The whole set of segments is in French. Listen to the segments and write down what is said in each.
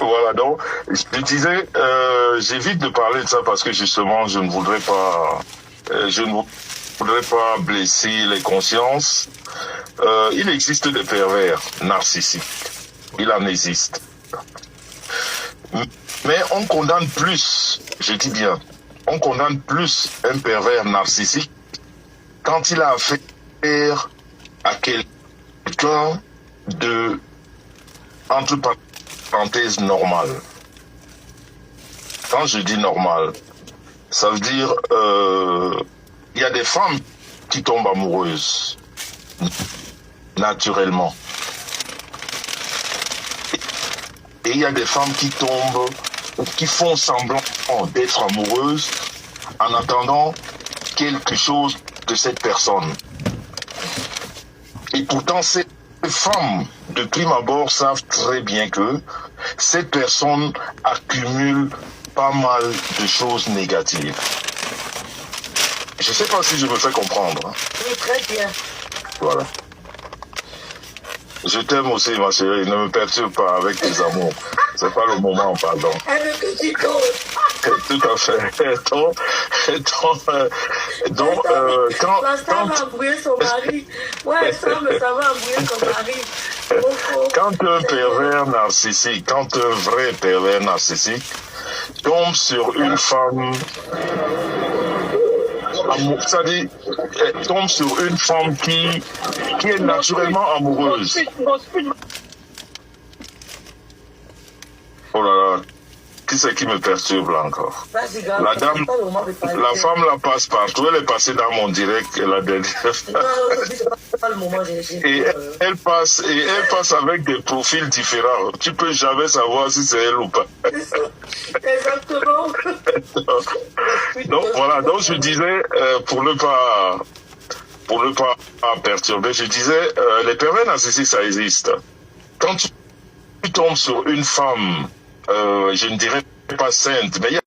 Voilà, donc, je disais, j'évite de parler de ça parce que justement, je ne voudrais pas, je ne voudrais pas blesser les consciences. Il existe des pervers narcissiques. Il en existe. Mais on condamne plus, je dis bien, on condamne plus un pervers narcissique quand il a affaire à quelqu'un de, entre parenthèses, normal. Quand je dis normal, ça veut dire, il y a des femmes qui tombent amoureuses, naturellement. Et il y a des femmes qui tombent, qui font semblant d'être amoureuses en attendant quelque chose de cette personne. Et pourtant, ces femmes, de prime abord, savent très bien que cette personne accumule pas mal de choses négatives. Je ne sais pas si je me fais comprendre. Hein. Oui, très bien. Voilà. Je t'aime aussi, ma chérie. Ne me perturbe pas avec tes amours. C'est pas le moment, pardon. Elle me petit con. Tout à fait. Donc, L'instant va embrouiller son mari. Ouais, ça va embrouiller son mari. Quand un pervers narcissique, quand un vrai pervers narcissique tombe sur une femme, c'est-à-dire tombe sur une femme qui est naturellement amoureuse. Oh là là, qui c'est qui me perturbe là encore? La dame, la femme la passe partout. Elle est passée dans mon direct la dernière fois. Et elle passe avec des profils différents. Tu peux jamais savoir si c'est elle ou pas. Exactement. Donc voilà, donc je disais, pour ne pas perturber, je disais, les pervers narcissiques, ça existe. Quand tu tombes sur une femme, je ne dirais pas sainte, mais il y a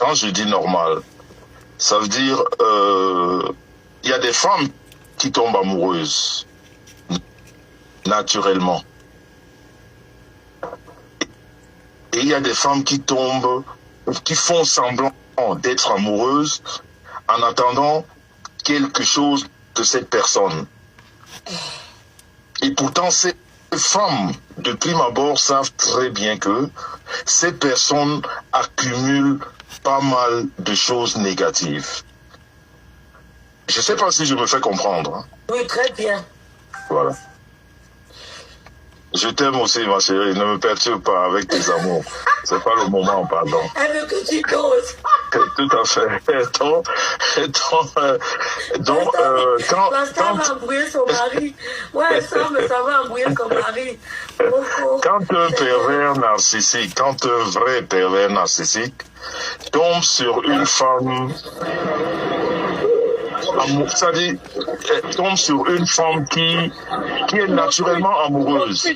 quand je dis normal, ça veut dire il y a des femmes qui tombent amoureuses naturellement. Et il y a des femmes qui tombent, qui font semblant d'être amoureuses en attendant quelque chose de cette personne. Et pourtant, ces femmes, de prime abord, savent très bien que ces personnes accumulent pas mal de choses négatives. Je ne sais pas si je me fais comprendre. Hein. Oui, très bien. Voilà. Je t'aime aussi, ma chérie. Ne me perturbe pas avec tes amours. C'est pas le moment, pardon. Elle veut que tu causes. Tout à fait. Ça va embrouiller son mari. Ouais, ça va embrouiller son mari. Quand un pervers narcissique, quand un vrai pervers narcissique tombe sur une femme, c'est-à-dire tombe sur une femme qui est naturellement amoureuse.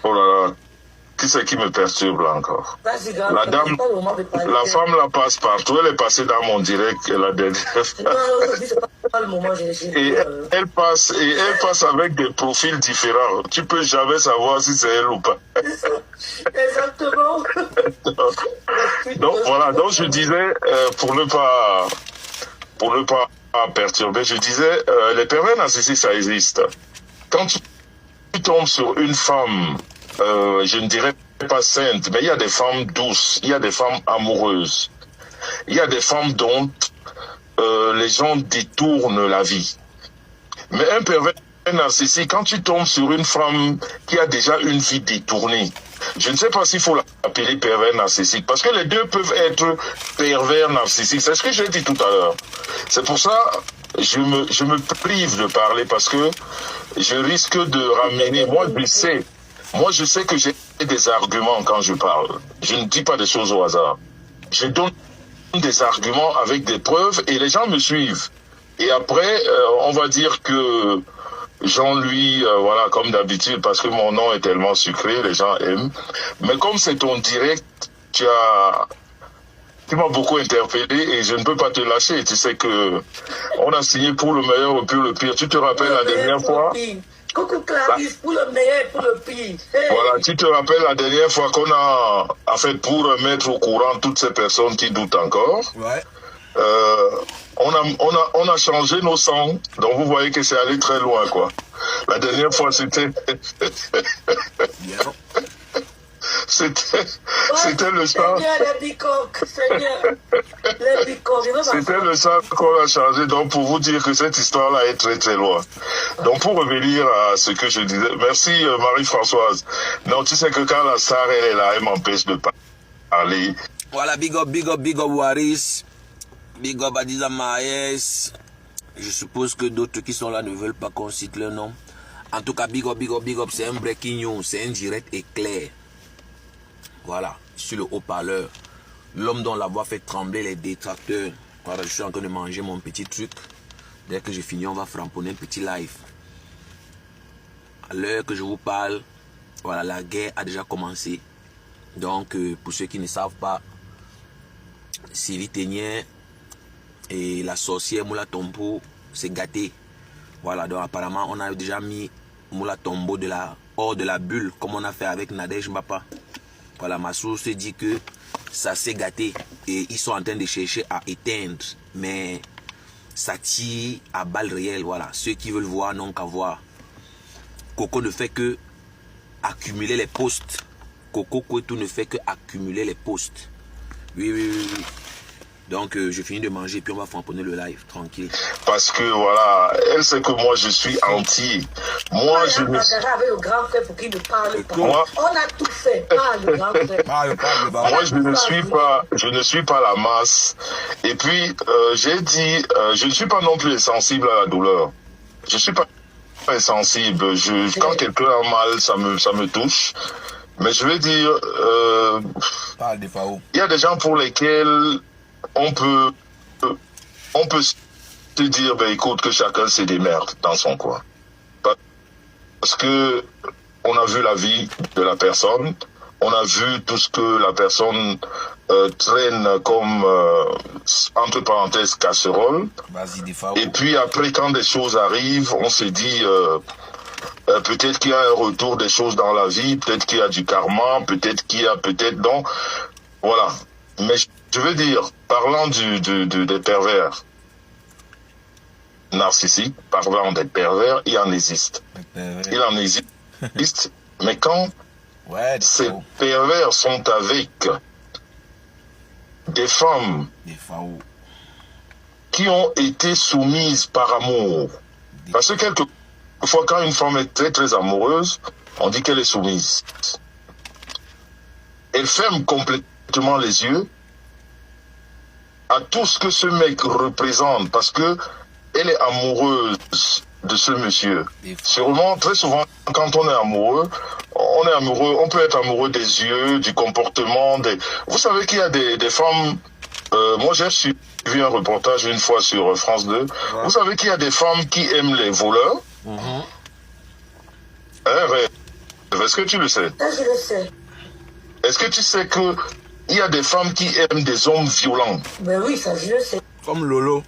Oh là là, qui c'est qui me perturbe là encore? La dame, la femme la passe partout. Elle est passée dans mon direct la dernière fois. Et elle passe avec des profils différents. Tu peux jamais savoir si c'est elle ou pas. Exactement. Donc voilà, donc je disais, pour ne pas perturber, je disais, les pervers narcissiques, ça existe. Quand tu tombes sur une femme, je ne dirais pas sainte, mais il y a des femmes douces, il y a des femmes amoureuses, il y a des femmes dont les gens détournent la vie. Mais un pervers narcissique, quand tu tombes sur une femme qui a déjà une vie détournée, je ne sais pas s'il faut l'appeler pervers narcissique, parce que les deux peuvent être pervers narcissiques. C'est ce que j'ai dit tout à l'heure. C'est pour ça je me prive de parler, parce que je risque de ramener. Moi, je sais que j'ai des arguments quand je parle. Je ne dis pas des choses au hasard. Je donne des arguments avec des preuves et les gens me suivent. Et après, on va dire que Jean-Louis, voilà, comme d'habitude, parce que mon nom est tellement sucré, les gens aiment. Mais comme c'est ton direct, tu m'as beaucoup interpellé et je ne peux pas te lâcher. Tu sais que on a signé pour le meilleur ou pour le pire. Tu te rappelles la dernière fois? Coucou Clarisse, pour le meilleur et pour le pire. Hey. Voilà, tu te rappelles la dernière fois qu'on a, en fait, pour mettre au courant toutes ces personnes qui doutent encore. Ouais. On a changé nos sangs, donc vous voyez que c'est allé très loin, quoi. La dernière fois, c'était... C'était le sang. C'était le sang qu'on a changé. Donc, pour vous dire que cette histoire-là est très, très loin. Donc, pour revenir à ce que je disais, merci Marie-Françoise. Non, tu sais que quand la star, elle est là, elle m'empêche de parler. Voilà, big up, Waris. Big up Adiza Maes. Je suppose que d'autres qui sont là ne veulent pas qu'on cite leur nom. En tout cas, big up, c'est un breaking news, c'est un direct éclair. Voilà, sur le haut-parleur. L'homme dont la voix fait trembler les détracteurs. Voilà, je suis en train de manger mon petit truc. Dès que j'ai fini, on va framponner un petit live. À l'heure que je vous parle, voilà, la guerre a déjà commencé. Donc, pour ceux qui ne savent pas, Sylvie Ténière et la sorcière Moula Tombo s'est gâté. Voilà, donc apparemment, on a déjà mis Moula Tombo hors de la bulle, comme on a fait avec Nadège Mbapa. Voilà, ma source dit que ça s'est gâté et ils sont en train de chercher à éteindre. Mais ça tire à balles réelles, voilà. Ceux qui veulent voir n'ont qu'à voir. Coco ne fait que accumuler les posts. Coco Kouetou ne fait que accumuler les posts. Oui. Donc, je finis de manger, puis on va framponner le live, tranquille. Parce que, voilà, elle sait que moi, je suis entier. Moi, je me suis... avec le grand frère pour qu'il ne parle pas. Moi, on a tout fait. Parle, le grand frère. Moi, je ne suis pas la masse. Et puis, j'ai dit, je ne suis pas non plus insensible à la douleur. Je ne suis pas insensible. Quand quelqu'un a mal, ça me touche. Mais je vais dire, il y a des gens pour lesquels on peut se dire, ben écoute, que chacun se démerde dans son coin. Parce que on a vu la vie de la personne, On a vu tout ce que la personne traîne comme, entre parenthèses, casserole. Et puis après, quand des choses arrivent, on se dit, peut-être qu'il y a un retour des choses dans la vie, peut-être qu'il y a du karma, peut-être qu'il y a donc, voilà. Mais je veux dire, parlant des pervers narcissiques, parlant des pervers, il en existe. Il en existe, mais quand ces pervers sont avec des femmes qui ont été soumises par amour, parce que quelquefois quand une femme est très très amoureuse, on dit qu'elle est soumise. Elle ferme complètement les yeux à tout ce que ce mec représente, parce que elle est amoureuse de ce monsieur. Sûrement, très souvent, quand on est amoureux, on peut être amoureux des yeux, du comportement. Vous savez qu'il y a des femmes, moi j'ai suivi un reportage une fois sur France 2, vous savez qu'il y a des femmes qui aiment les voleurs. Est-ce que tu le sais? Ça, je le sais. Est-ce que tu sais qu'il y a des femmes qui aiment des hommes violents? Ben oui, ça, je le sais. Comme Lolo.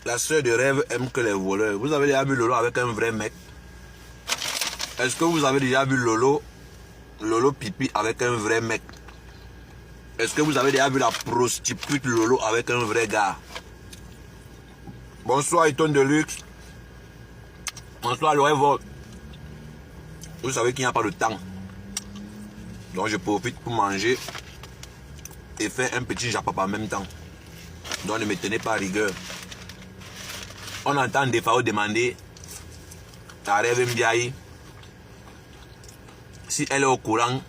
La sœur de Rêve aime que les voleurs. Vous avez déjà vu Lolo avec un vrai mec? Est-ce que vous avez déjà vu Lolo Pipi avec un vrai mec? Est-ce que vous avez déjà vu la prostitute Lolo avec un vrai gars? Bonsoir Eton de Luxe. Bonsoir Lorraine. Vous savez qu'il n'y a pas de temps. Donc je profite pour manger et faire un petit japapa en même temps. Donc ne me tenez pas à rigueur. On entend des fois demander à Rêve Mbiaye si elle est au courant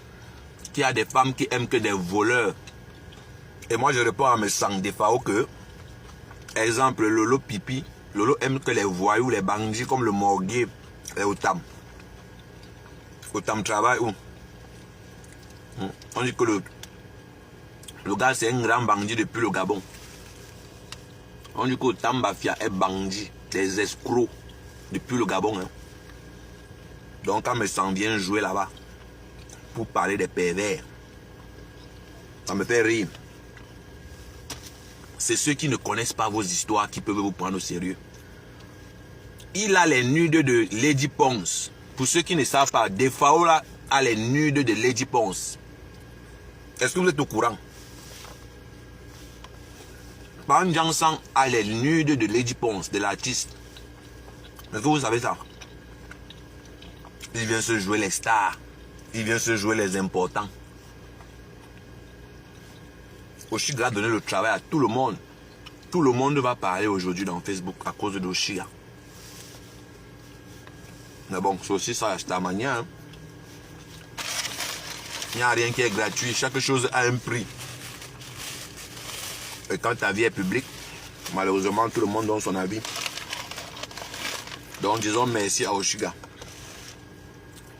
qu'il y a des femmes qui aiment que des voleurs. Et moi je réponds à mes sangs des fois que, exemple, Lolo Pipi, Lolo aime que les voyous, les bandits comme le Morguier et Otam. Otam travaille où? On dit que le gars c'est un grand bandit depuis le Gabon. On dit que Tambafia est bandit, des escrocs depuis le Gabon. Hein. Donc quand me sens bien jouer là-bas pour parler des pervers, ça me fait rire. C'est ceux qui ne connaissent pas vos histoires qui peuvent vous prendre au sérieux. Il a les nudes de Lady Ponce. Pour ceux qui ne savent pas, Defaola a les nudes de Lady Ponce. Est-ce que vous êtes au courant? Pan Jansan a les nudes de Lady Ponce, de l'artiste. Est-ce que vous savez ça? Il vient se jouer les stars. Il vient se jouer les importants. Oshiga a donné le travail à tout le monde. Tout le monde va parler aujourd'hui dans Facebook à cause d'Oshiga. Mais bon, c'est aussi ça, c'est la manière. Hein. Il n'y a rien qui est gratuit. Chaque chose a un prix. Et quand ta vie est publique, malheureusement, tout le monde donne son avis. Donc, disons merci à Oshiga.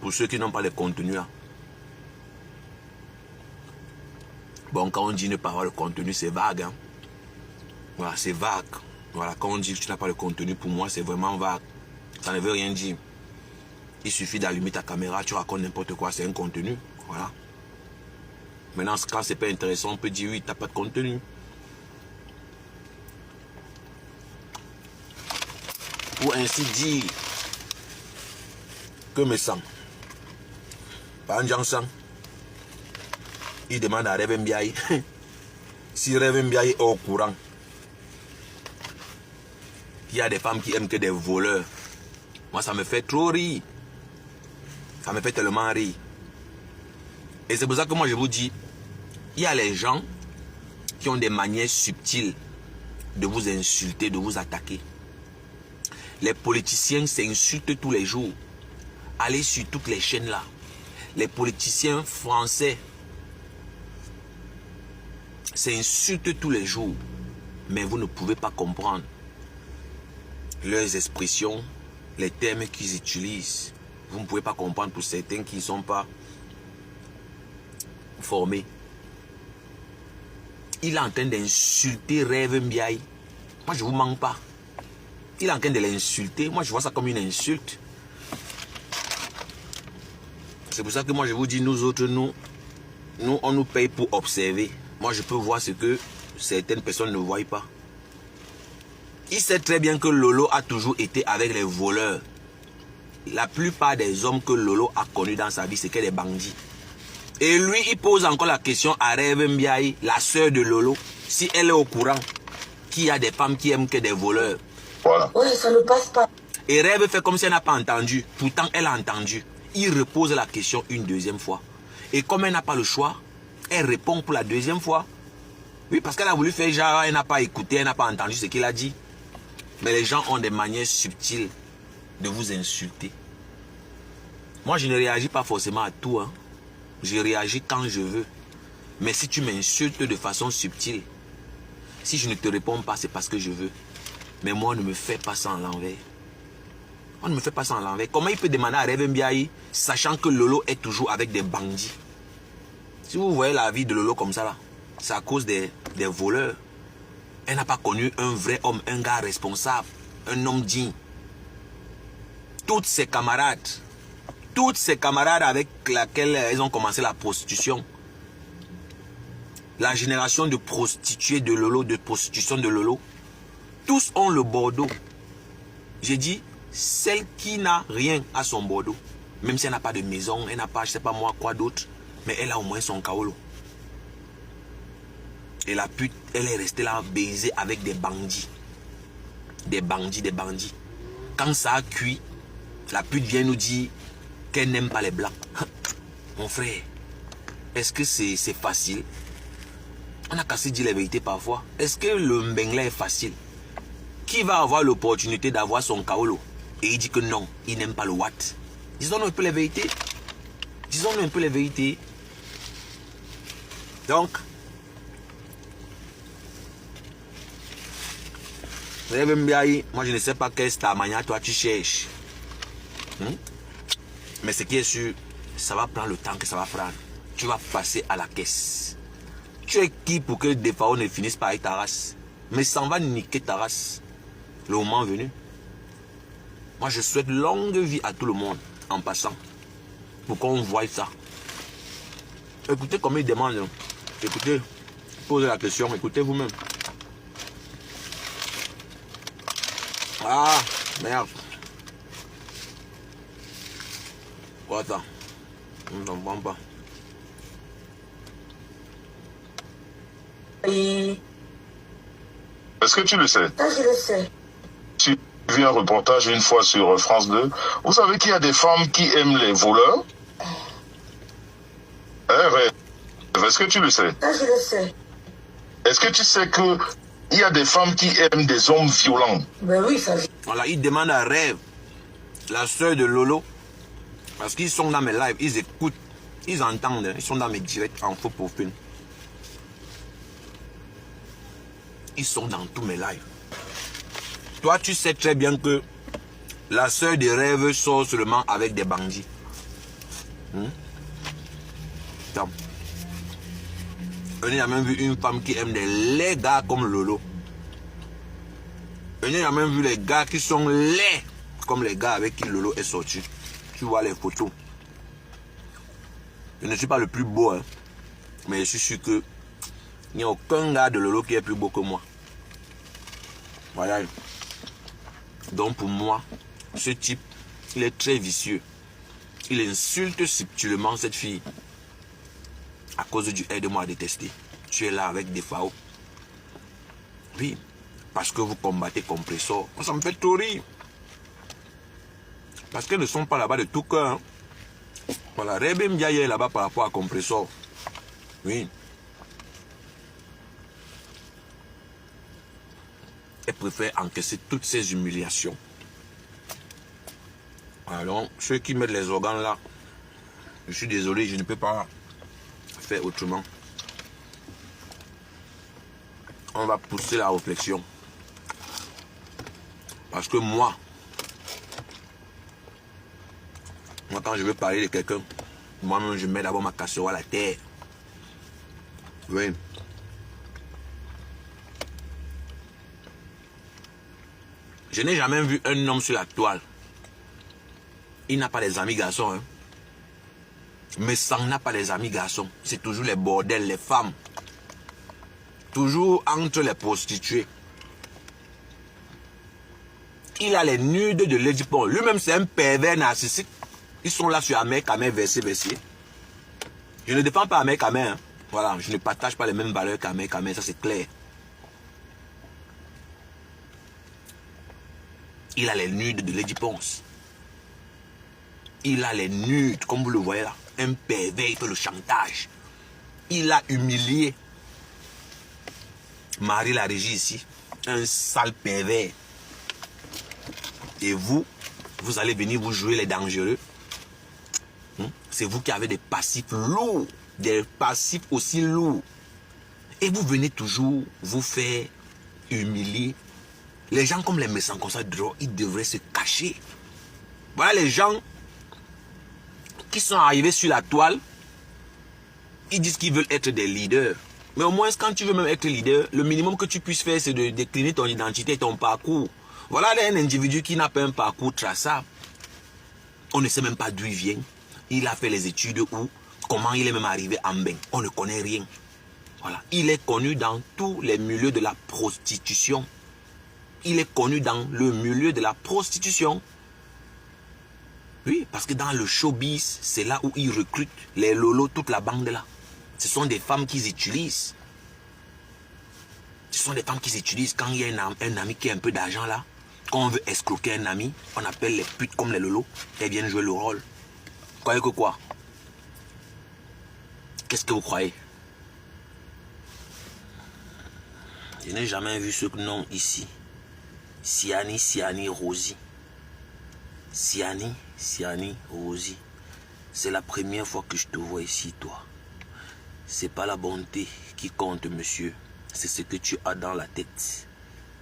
Pour ceux qui n'ont pas les contenus. Hein. Bon, quand on dit ne pas avoir le contenu, c'est vague. Hein. Voilà, c'est vague. Voilà, quand on dit que tu n'as pas le contenu, pour moi, c'est vraiment vague. Ça ne veut rien dire. Il suffit d'allumer ta caméra, tu racontes n'importe quoi, c'est un contenu. Voilà. Maintenant, quand c'est pas intéressant, on peut dire oui, tu n'as pas de contenu. Pour ainsi dire que me sens. Par Jansan, il demande à Rêve Mbiaye si Rêve Mbiaye est au courant qu'il y a des femmes qui aiment que des voleurs. Moi, ça me fait trop rire. Ça me fait tellement rire. Et c'est pour ça que moi, je vous dis, il y a les gens qui ont des manières subtiles de vous insulter, de vous attaquer. Les politiciens s'insultent tous les jours. Allez sur toutes les chaînes là. Les politiciens français s'insultent tous les jours. Mais vous ne pouvez pas comprendre leurs expressions, les termes qu'ils utilisent. Vous ne pouvez pas comprendre pour certains qui ne sont pas formés. Il est en train d'insulter Rêve Mbiaye. Moi, je ne vous mens pas. Il est en train de l'insulter. Moi, je vois ça comme une insulte. C'est pour ça que moi je vous dis, nous autres, nous on nous paye pour observer. Moi je peux voir ce que certaines personnes ne voient pas. Il sait très bien que Lolo a toujours été avec les voleurs. La plupart des hommes que Lolo a connus dans sa vie, c'est que des bandits. Et lui, il pose encore la question à Rêve Mbiaye, la sœur de Lolo, si elle est au courant qu'il y a des femmes qui aiment que des voleurs. Voilà. Ouais, ça ne passe pas. Et Rêve fait comme si elle n'a pas entendu. Pourtant, elle a entendu. Il repose la question une deuxième fois. Et comme elle n'a pas le choix, elle répond pour la deuxième fois. Oui, parce qu'elle a voulu faire genre, elle n'a pas écouté, elle n'a pas entendu ce qu'il a dit. Mais les gens ont des manières subtiles de vous insulter. Moi, je ne réagis pas forcément à tout. Hein. Je réagis quand je veux. Mais si tu m'insultes de façon subtile, si je ne te réponds pas, c'est parce que je veux. Mais moi, ne me fais pas ça en l'envers. On ne me fait pas ça en l'envers. Comment il peut demander à Rêve Mbiaye, sachant que Lolo est toujours avec des bandits? Si vous voyez la vie de Lolo comme ça, là, c'est à cause des voleurs. Elle n'a pas connu un vrai homme, un gars responsable, un homme digne. Toutes ses camarades avec lesquelles elles ont commencé la prostitution, la génération de prostituées de Lolo, de prostitution de Lolo, tous ont le Bordeaux. J'ai dit, celle qui n'a rien à son Bordeaux, même si elle n'a pas de maison, elle n'a pas, je ne sais pas moi quoi d'autre, mais elle a au moins son kaolo. Et la pute, elle est restée là baisée avec des bandits. Des bandits. Quand ça a cuit, la pute vient nous dire qu'elle n'aime pas les blancs. Mon frère, est-ce que c'est facile? On a qu'à dire la vérité parfois. Est-ce que le mbengla est facile? Qui va avoir l'opportunité d'avoir son kaolo? Et il dit que non, il n'aime pas le watt. Disons-nous un peu la vérité. Disons-nous un peu la vérité. Donc, Rêve Mbiaye, moi je ne sais pas quelle stamania toi tu cherches. Mais ce qui est sûr, ça va prendre le temps que ça va prendre. Tu vas passer à la caisse. Tu es qui pour que des fois on ne finisse pas avec ta race? Mais ça va niquer ta race. Le moment venu. Moi je souhaite longue vie à tout le monde en passant. Pour qu'on voie ça. Écoutez comme il demande. Écoutez, posez la question, écoutez vous-même. Ah, merde. Quoi ça? On ne comprend pas. Et... Est-ce que tu le sais? Ça, je le sais. J'ai vu un reportage une fois sur France 2. Vous savez qu'il y a des femmes qui aiment les voleurs? Est-ce que tu le sais? Ça, je le sais. Est-ce que tu sais que il y a des femmes qui aiment des hommes violents? Ben oui, ça. Voilà, il demande à Rêve, la soeur de Lolo, parce qu'ils sont dans mes lives, ils écoutent, ils entendent, ils sont dans mes directs en faux profil. Ils sont dans tous mes lives. Toi, tu sais très bien que la soeur de Rêve sort seulement avec des bandits. On a même vu une femme qui aime les gars comme Lolo. On a même vu les gars qui sont laids comme les gars avec qui Lolo est sorti. Tu vois les photos. Je ne suis pas le plus beau, hein, mais je suis sûr que il n'y a aucun gars de Lolo qui est plus beau que moi. Voilà. Donc pour moi, ce type, il est très vicieux. Il insulte subtilement cette fille. À cause du aide-moi à détester. Tu es là avec des FAO. Oui, parce que vous combattez Compressor. Ça me fait trop rire. Parce qu'elles ne sont pas là-bas de tout cœur. Hein. Voilà, Rêve Mbiaye est là-bas par rapport à Compressor. Oui. Elle préfère encaisser toutes ces humiliations. Alors, ceux qui mettent les organes là, je suis désolé, je ne peux pas faire autrement. On va pousser la réflexion. Parce que moi quand je veux parler de quelqu'un, moi-même je mets d'abord ma casserole à la terre. Oui. Je n'ai jamais vu un homme sur la toile. Il n'a pas des amis garçons. Hein. Mais ça n'a pas les amis garçons. C'est toujours les bordels, les femmes. Toujours entre les prostituées. Il a les nudes de Lady Paul. Lui-même, c'est un pervers narcissique. Ils sont là sur Ahmed Kamer, verset. Je ne défends pas Ahmed Kamer. Hein. Voilà, je ne partage pas les mêmes valeurs qu'Ahmed Kamer, ça c'est clair. Il a les nudes de Lady Ponce. Il a les nudes, comme vous le voyez là. Un pervers, il fait le chantage. Il a humilié Marie la régie ici. Un sale pervers. Et vous allez venir vous jouer les dangereux. C'est vous qui avez des passifs lourds. Des passifs aussi lourds. Et vous venez toujours vous faire humilier. Les gens comme les méchants comme ça, ils devraient se cacher. Voilà les gens qui sont arrivés sur la toile. Ils disent qu'ils veulent être des leaders. Mais au moins, quand tu veux même être leader, le minimum que tu puisses faire, c'est de décliner ton identité et ton parcours. Voilà un individu qui n'a pas un parcours traçable. On ne sait même pas d'où il vient. Il a fait les études où, comment il est même arrivé en bain. On ne connaît rien. Voilà. Il est connu dans tous les milieux de la prostitution. Il est connu dans le milieu de la prostitution. Oui, parce que dans le showbiz, c'est là où ils recrutent les lolos, toute la bande là. Ce sont des femmes qu'ils utilisent. Ce sont des femmes qu'ils utilisent quand il y a un ami qui a un peu d'argent là. Quand on veut escroquer un ami, on appelle les putes comme les lolos. Elles viennent jouer le rôle. Croyez que quoi? Qu'est-ce que vous croyez? Je n'ai jamais vu ce nom ici. Siani, Rosie. Siani, Rosie. C'est la première fois que je te vois ici, toi. C'est pas la bonté qui compte, monsieur. C'est ce que tu as dans la tête.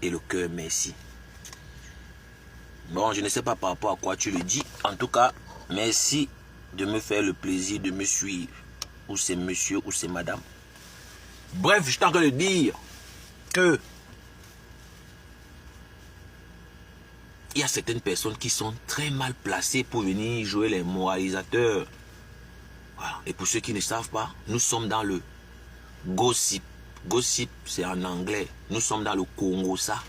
Et le cœur, merci. Bon, je ne sais pas par rapport à quoi tu le dis. En tout cas, merci de me faire le plaisir de me suivre. Ou c'est monsieur, ou c'est madame. Bref, je suis en train de dire que il y a certaines personnes qui sont très mal placées pour venir jouer les moralisateurs. Voilà. Et pour ceux qui ne savent pas, nous sommes dans le gossip. Gossip, c'est en anglais. Nous sommes dans le Congo, ça.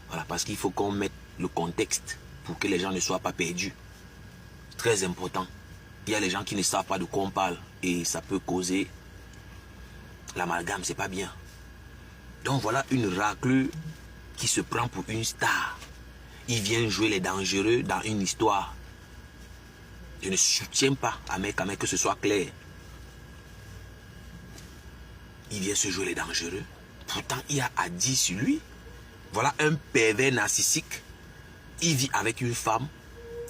Voilà, parce qu'il faut qu'on mette le contexte pour que les gens ne soient pas perdus. Très important. Il y a les gens qui ne savent pas de quoi on parle et ça peut causer l'amalgame, c'est pas bien. Donc voilà une raclure qui se prend pour une star. Il vient jouer les dangereux dans une histoire. Je ne soutiens pas Ahmed Kamer, que ce soit clair. Il vient se jouer les dangereux. Pourtant, il y a à dire sur lui. Voilà un pervers narcissique. Il vit avec une femme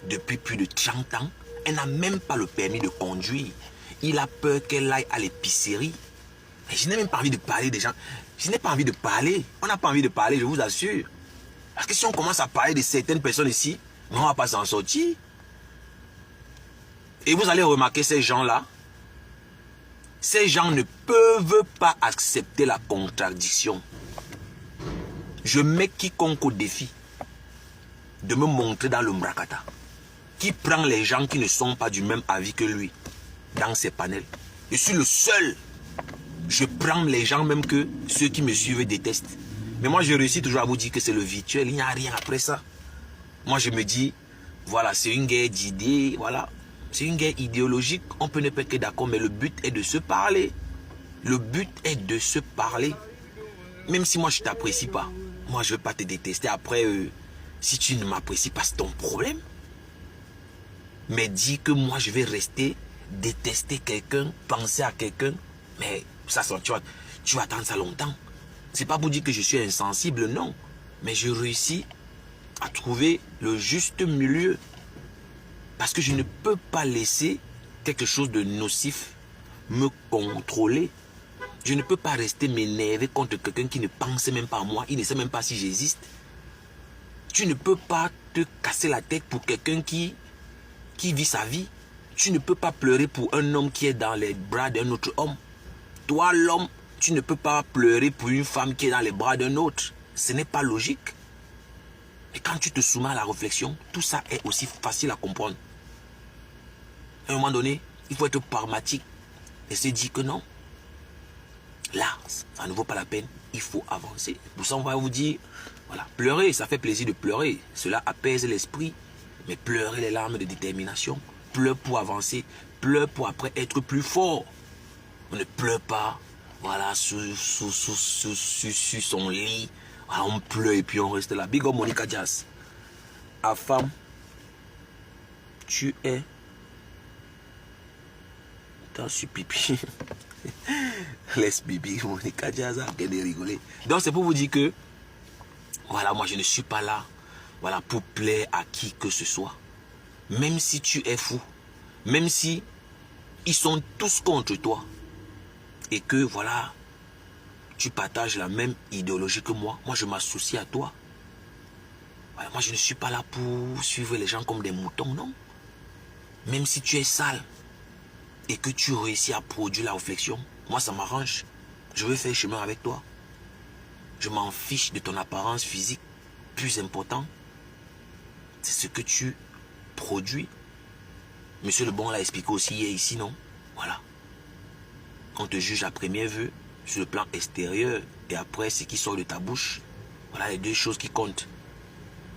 depuis plus de 30 ans. Elle n'a même pas le permis de conduire. Il a peur qu'elle aille à l'épicerie. Je n'ai même pas envie de parler des gens. Je n'ai pas envie de parler. On n'a pas envie de parler, je vous assure. Parce que si on commence à parler de certaines personnes ici, on ne va pas s'en sortir. Et vous allez remarquer ces gens-là. Ces gens ne peuvent pas accepter la contradiction. Je mets quiconque au défi de me montrer dans le Mrakata. Qui prend les gens qui ne sont pas du même avis que lui dans ses panels. Je suis le seul. Je prends les gens même que ceux qui me suivent détestent. Mais moi je réussis toujours à vous dire que c'est le virtuel. Il n'y a rien après ça. Moi je me dis, voilà, c'est une guerre d'idées, voilà. C'est une guerre idéologique. On peut ne pas être d'accord, mais le but est de se parler. Le but est de se parler. Même si moi je ne t'apprécie pas. Moi je ne veux pas te détester. Après, si tu ne m'apprécies pas, c'est ton problème. Mais dis que moi je vais rester, détester quelqu'un, penser à quelqu'un. Mais ça, tu vas attendre ça longtemps. C'est pas pour dire que je suis insensible, non. Mais je réussis à trouver le juste milieu. Parce que je ne peux pas laisser quelque chose de nocif me contrôler. Je ne peux pas rester m'énerver contre quelqu'un qui ne pense même pas à moi. Il ne sait même pas si j'existe. Tu ne peux pas te casser la tête pour quelqu'un qui vit sa vie. Tu ne peux pas pleurer pour un homme qui est dans les bras d'un autre homme. Toi, l'homme, tu ne peux pas pleurer pour une femme qui est dans les bras d'un autre. Ce n'est pas logique. Et quand tu te soumets à la réflexion, tout ça est aussi facile à comprendre. À un moment donné, Il faut être pragmatique et se dire que non. Là, ça ne vaut pas la peine. Il faut avancer. Pour ça, on va vous dire, voilà, pleurer, ça fait plaisir de pleurer. Cela apaise l'esprit. Mais pleurer les larmes de détermination. Pleure pour avancer. Pleure pour après être plus fort. On ne pleure pas, voilà, sur son lit. Voilà, on pleure et puis on reste là. Big up Monica Jazz. À femme, tu es dans ce pipi. Laisse bibi, Monica Jazz, arrête de rigoler. Donc c'est pour vous dire que, voilà, moi je ne suis pas là, voilà, pour plaire à qui que ce soit. Même si tu es fou, même si ils sont tous contre toi, et que, voilà, tu partages la même idéologie que moi je m'associe à toi. Voilà, moi, je ne suis pas là pour suivre les gens comme des moutons, non. Même si tu es sale et que tu réussis à produire la réflexion, moi, ça m'arrange. Je veux faire chemin avec toi. Je m'en fiche de ton apparence physique. Plus important, c'est ce que tu produis. Monsieur Le Bon l'a expliqué aussi hier ici, non? Voilà. On te juge à première vue sur le plan extérieur et après ce qui sort de ta bouche. Voilà les deux choses qui comptent.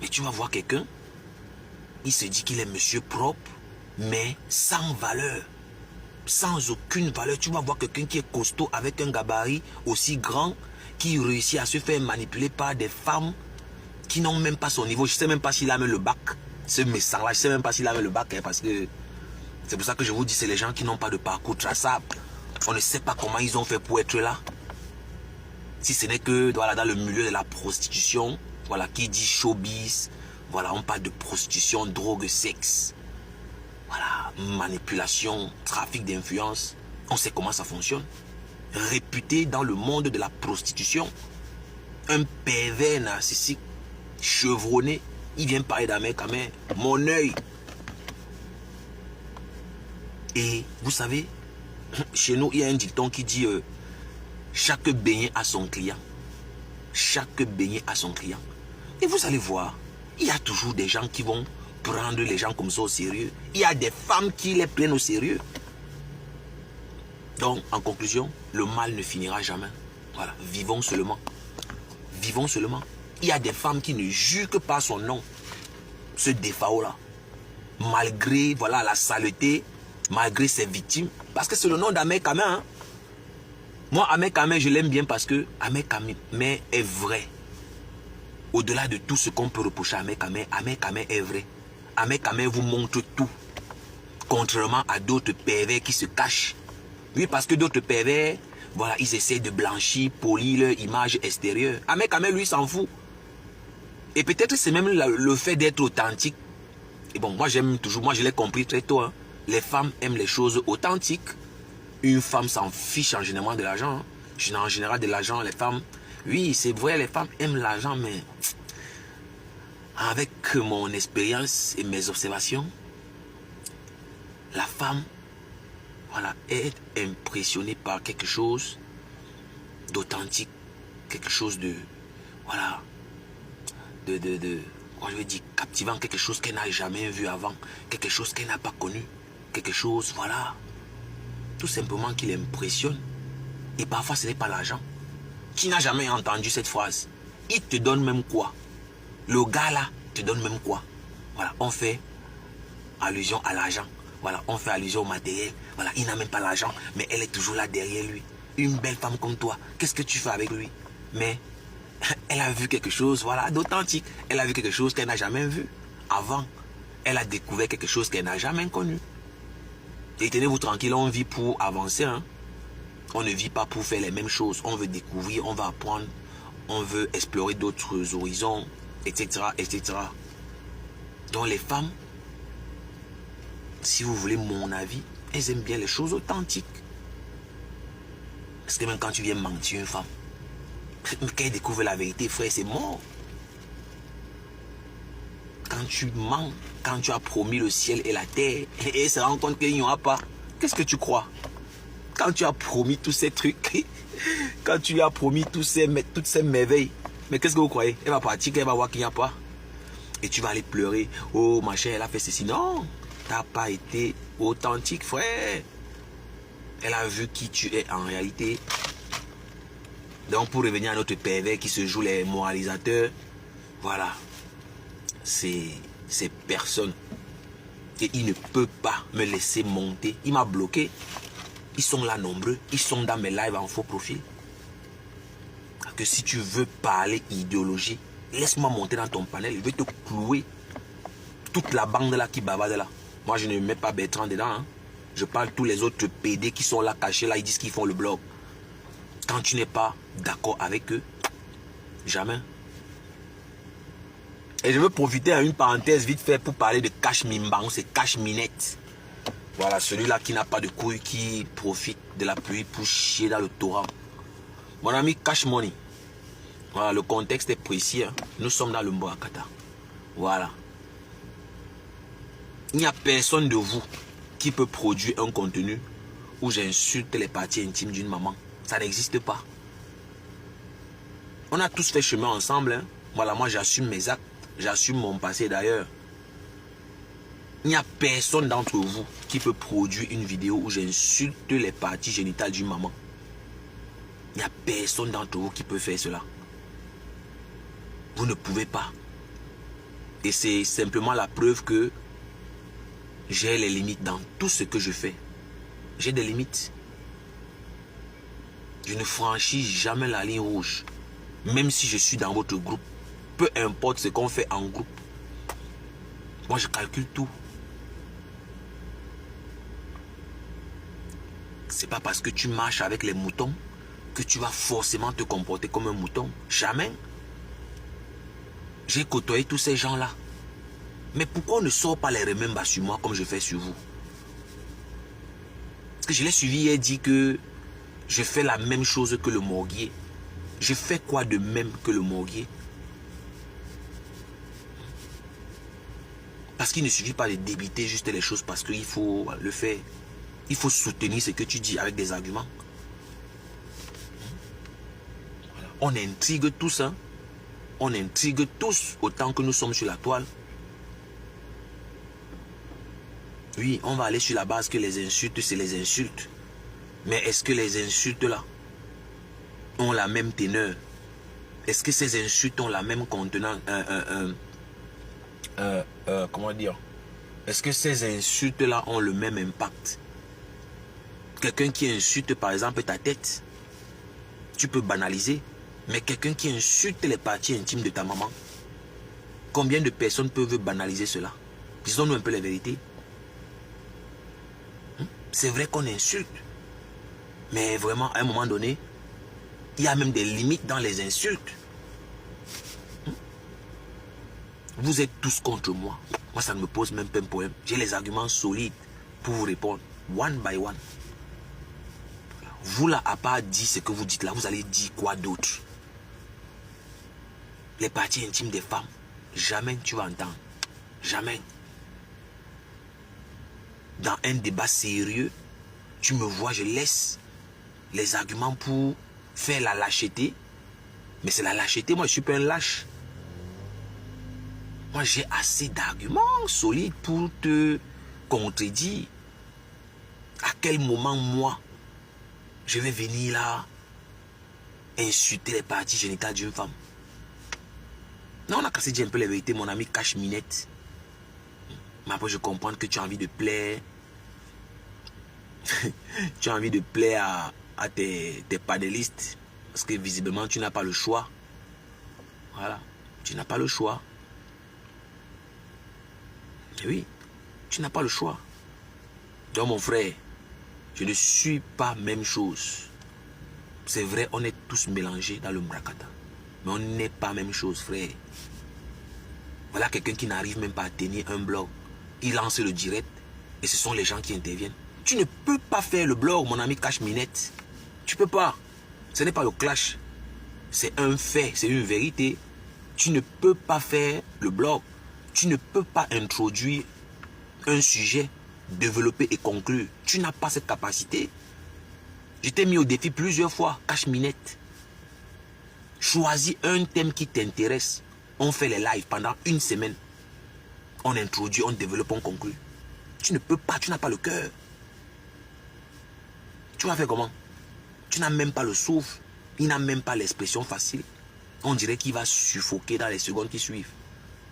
Mais tu vas voir quelqu'un, il se dit qu'il est monsieur propre, mais sans valeur, sans aucune valeur. Tu vas voir quelqu'un qui est costaud avec un gabarit aussi grand, qui réussit à se faire manipuler par des femmes qui n'ont même pas son niveau. Je ne sais même pas s'il a même le bac. Ce message-là, je ne sais même pas s'il a même le bac, hein, parce que c'est pour ça que je vous dis, c'est les gens qui n'ont pas de parcours traçable. On ne sait pas comment ils ont fait pour être là. Si ce n'est que voilà, dans le milieu de la prostitution, voilà, qui dit showbiz, voilà, on parle de prostitution, drogue, sexe, voilà, manipulation, trafic d'influence. On sait comment ça fonctionne. Réputé dans le monde de la prostitution, un pervers narcissique, chevronné, il vient parler d'un mec, mon œil. Et vous savez, chez nous, il y a un dicton qui dit chaque beignet a son client. Chaque beignet a son client. Et vous allez voir, il y a toujours des gens qui vont prendre les gens comme ça au sérieux. Il y a des femmes qui les prennent au sérieux. Donc, en conclusion, le mal ne finira jamais. Voilà, vivons seulement. Vivons seulement. Il y a des femmes qui ne jurent que par son nom. Ce défaut-là. Malgré, voilà, la saleté, malgré ses victimes. Parce que c'est le nom d'Ahmed Kamé. Hein? Moi, Ahmed Kamé, je l'aime bien parce que Ahmed Kamé est vrai. Au-delà de tout ce qu'on peut reprocher à Ahmed Kamé est vrai. Ahmed Kamé vous montre tout. Contrairement à d'autres pervers qui se cachent. Oui, parce que d'autres pervers, voilà, ils essaient de blanchir, polir leur image extérieure. Ahmed Kamé, lui, s'en fout. Et peut-être c'est même le fait d'être authentique. Et bon, moi, j'aime toujours, moi, je l'ai compris très tôt. Hein. Les femmes aiment les choses authentiques. Une femme s'en fiche en général de l'argent. Hein. En général, de l'argent, les femmes... Oui, c'est vrai, les femmes aiment l'argent, mais... Avec mon expérience et mes observations, la femme, voilà, est impressionnée par quelque chose d'authentique. Quelque chose de... Voilà... Moi, je veux dire, captivant, quelque chose qu'elle n'a jamais vu avant. Quelque chose qu'elle n'a pas connu. Quelque chose, voilà... Tout simplement qui l'impressionne. Et parfois ce n'est pas l'argent. Qui n'a jamais entendu cette phrase? Il te donne même quoi? Le gars là te donne même quoi? Voilà, on fait allusion à l'argent. Voilà, on fait allusion au matériel. Voilà, il n'a même pas l'argent, mais elle est toujours là derrière lui. Une belle femme comme toi, qu'est-ce que tu fais avec lui? Mais elle a vu quelque chose, voilà, d'authentique. Elle a vu quelque chose qu'elle n'a jamais vu avant. Elle a découvert quelque chose qu'elle n'a jamais connu. Et tenez-vous tranquille, on vit pour avancer. Hein. On ne vit pas pour faire les mêmes choses. On veut découvrir, on va apprendre, on veut explorer d'autres horizons, etc., etc. Donc les femmes, si vous voulez mon avis, elles aiment bien les choses authentiques. Parce que même quand tu viens mentir une femme, quand elle découvre la vérité, frère, c'est mort. Quand tu mens, quand tu as promis le ciel et la terre, et elle se rend compte qu'il n'y aura pas, qu'est-ce que tu crois? Quand tu as promis tous ces trucs, quand tu as promis toutes ces merveilles, mais qu'est-ce que vous croyez? Elle va partir, elle va voir qu'il n'y a pas. Et tu vas aller pleurer. Oh, ma chère, elle a fait ceci. Non, t'as pas été authentique, frère. Elle a vu qui tu es en réalité. Donc pour revenir à notre pervers qui se joue les moralisateurs, voilà, c'est personne. Et il ne peut pas me laisser monter. Il m'a bloqué. Ils sont là nombreux. Ils sont dans mes lives en faux profil. Que si tu veux parler idéologie, laisse-moi monter dans ton panel. Je vais te clouer. Toute la bande là qui bavade là. Moi je ne mets pas Bertrand dedans. Hein. Je parle tous les autres PD qui sont là cachés là. Ils disent qu'ils font le blog. Quand tu n'es pas d'accord avec eux, jamais. Et je veux profiter à une parenthèse vite fait pour parler de Cash Mimbang, c'est Cash Minette. Voilà, celui-là qui n'a pas de couilles, qui profite de la pluie pour chier dans le torrent. Mon ami Cash Money. Voilà, le contexte est précis. Hein. Nous sommes dans le Mbouakata. Voilà. Il n'y a personne de vous qui peut produire un contenu où j'insulte les parties intimes d'une maman. Ça n'existe pas. On a tous fait chemin ensemble. Hein. Voilà, moi j'assume mes actes. J'assume mon passé d'ailleurs. Il n'y a personne d'entre vous qui peut produire une vidéo où j'insulte les parties génitales d'une maman. Il n'y a personne d'entre vous qui peut faire cela. Vous ne pouvez pas. Et c'est simplement la preuve que j'ai les limites dans tout ce que je fais. J'ai des limites. Je ne franchis jamais la ligne rouge. Même si je suis dans votre groupe. Peu importe ce qu'on fait en groupe. Moi, je calcule tout. C'est pas parce que tu marches avec les moutons que tu vas forcément te comporter comme un mouton. Jamais. J'ai côtoyé tous ces gens-là. Mais pourquoi on ne sort pas les remembers sur moi comme je fais sur vous? Parce que je l'ai suivi et dit que je fais la même chose que le morguier. Je fais quoi de même que le morguier? Parce qu'il ne suffit pas de débiter juste les choses parce qu'il faut le faire. Il faut soutenir ce que tu dis avec des arguments. On intrigue tous, hein. On intrigue tous autant que nous sommes sur la toile. Oui, on va aller sur la base que les insultes, c'est les insultes. Mais est-ce que les insultes là ont la même teneur? Est-ce que ces insultes ont la même contenance? Comment dire? Est-ce que ces insultes là ont le même impact? Quelqu'un qui insulte par exemple ta tête, tu peux banaliser. Mais quelqu'un qui insulte les parties intimes de ta maman, combien de personnes peuvent banaliser cela? Disons-nous un peu la vérité. C'est vrai qu'on insulte. Mais vraiment, à un moment donné, il y a même des limites dans les insultes. Vous êtes tous contre moi. Moi, ça ne me pose même pas un problème. J'ai les arguments solides pour vous répondre. One by one. Vous là, à part dire ce que vous dites là, vous allez dire quoi d'autre? Les parties intimes des femmes, jamais tu vas entendre. Jamais. Dans un débat sérieux, tu me vois, je laisse les arguments pour faire la lâcheté. Mais c'est la lâcheté, moi je suis pas un lâche. Moi j'ai assez d'arguments solides pour te contredire. À quel moment moi, je vais venir là insulter les parties génitales d'une femme? Non, on a cassé dire un peu la vérité, mon ami Cash Minette. Mais après, je comprends que tu as envie de plaire. Tu as envie de plaire à tes panélistes. Parce que visiblement, tu n'as pas le choix. Voilà. Tu n'as pas le choix. Et oui, tu n'as pas le choix. Donc, mon frère, je ne suis pas même chose. C'est vrai, on est tous mélangés dans le Mbouakata. Mais on n'est pas même chose, frère. Voilà quelqu'un qui n'arrive même pas à tenir un blog. Il lance le direct et ce sont les gens qui interviennent. Tu ne peux pas faire le blog, mon ami Cash Minette. Tu peux pas. Ce n'est pas le clash. C'est un fait, c'est une vérité. Tu ne peux pas faire le blog. Tu ne peux pas introduire un sujet, développer et conclure. Tu n'as pas cette capacité. Je t'ai mis au défi plusieurs fois, Cash Minette. Choisis un thème qui t'intéresse. On fait les lives pendant une semaine. On introduit, on développe, on conclut. Tu ne peux pas, tu n'as pas le cœur. Tu vas faire comment? Tu n'as même pas le souffle. Il n'a même pas l'expression facile. On dirait qu'il va suffoquer dans les secondes qui suivent.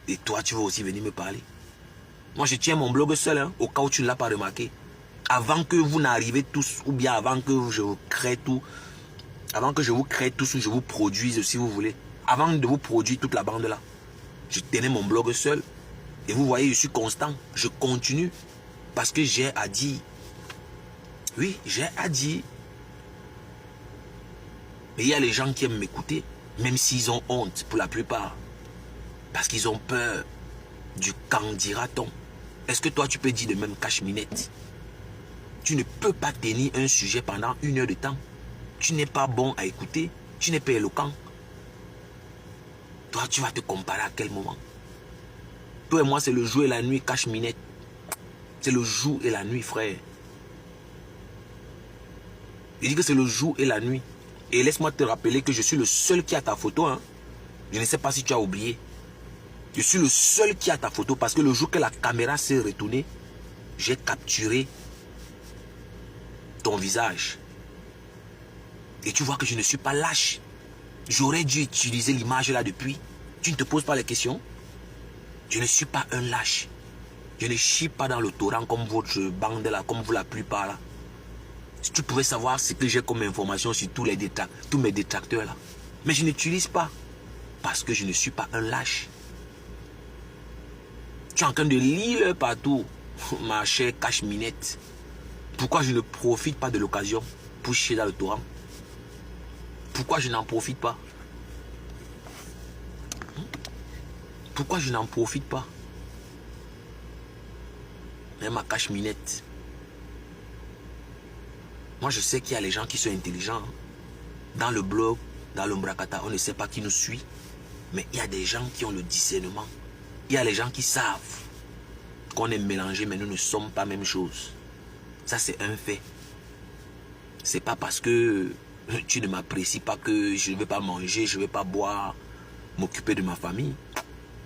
Et toi, tu vas aussi venir me parler. Moi, je tiens mon blog seul, hein, au cas où tu ne l'as pas remarqué. Avant que vous n'arrivez tous, ou bien avant que je vous crée tout, avant que je vous crée tous, ou je vous produise, si vous voulez. Avant de vous produire toute la bande là, je tenais mon blog seul. Et vous voyez, je suis constant. Je continue. Parce que j'ai à dire. Oui, j'ai à dire. Mais il y a les gens qui aiment m'écouter, même s'ils ont honte pour la plupart. Parce qu'ils ont peur du qu'en dira-t-on. Est-ce que toi tu peux dire de même Cash-Minette? Tu ne peux pas tenir un sujet pendant 1 heure de temps. Tu n'es pas bon à écouter. Tu n'es pas éloquent. Toi tu vas te comparer à quel moment? Toi et moi c'est le jour et la nuit, Cash-Minette. C'est le jour et la nuit, frère. Je dis que c'est le jour et la nuit. Et laisse-moi te rappeler que je suis le seul qui a ta photo. Hein. Je ne sais pas si tu as oublié. Je suis le seul qui a ta photo parce que le jour que la caméra s'est retournée, j'ai capturé ton visage. Et tu vois que je ne suis pas lâche. J'aurais dû utiliser l'image là depuis. Tu ne te poses pas les questions. Je ne suis pas un lâche. Je ne chie pas dans le torrent comme votre bande là, comme vous la plupart là. Si tu pouvais savoir ce que j'ai comme information sur tous mes détracteurs là. Mais je n'utilise pas. Parce que je ne suis pas un lâche. Tu es en train de lire partout, ma chère Cash-Minette. Pourquoi je ne profite pas de l'occasion pour chier dans le torrent? Pourquoi je n'en profite pas? Pourquoi je n'en profite pas? Mais ma Cash-Minette. Moi, je sais qu'il y a les gens qui sont intelligents. Dans le blog, dans le Mbrakata, on ne sait pas qui nous suit. Mais il y a des gens qui ont le discernement. Il y a les gens qui savent qu'on est mélangés, mais nous ne sommes pas la même chose. Ça, c'est un fait. C'est pas parce que tu ne m'apprécies pas que je ne vais pas manger, je ne vais pas boire, m'occuper de ma famille.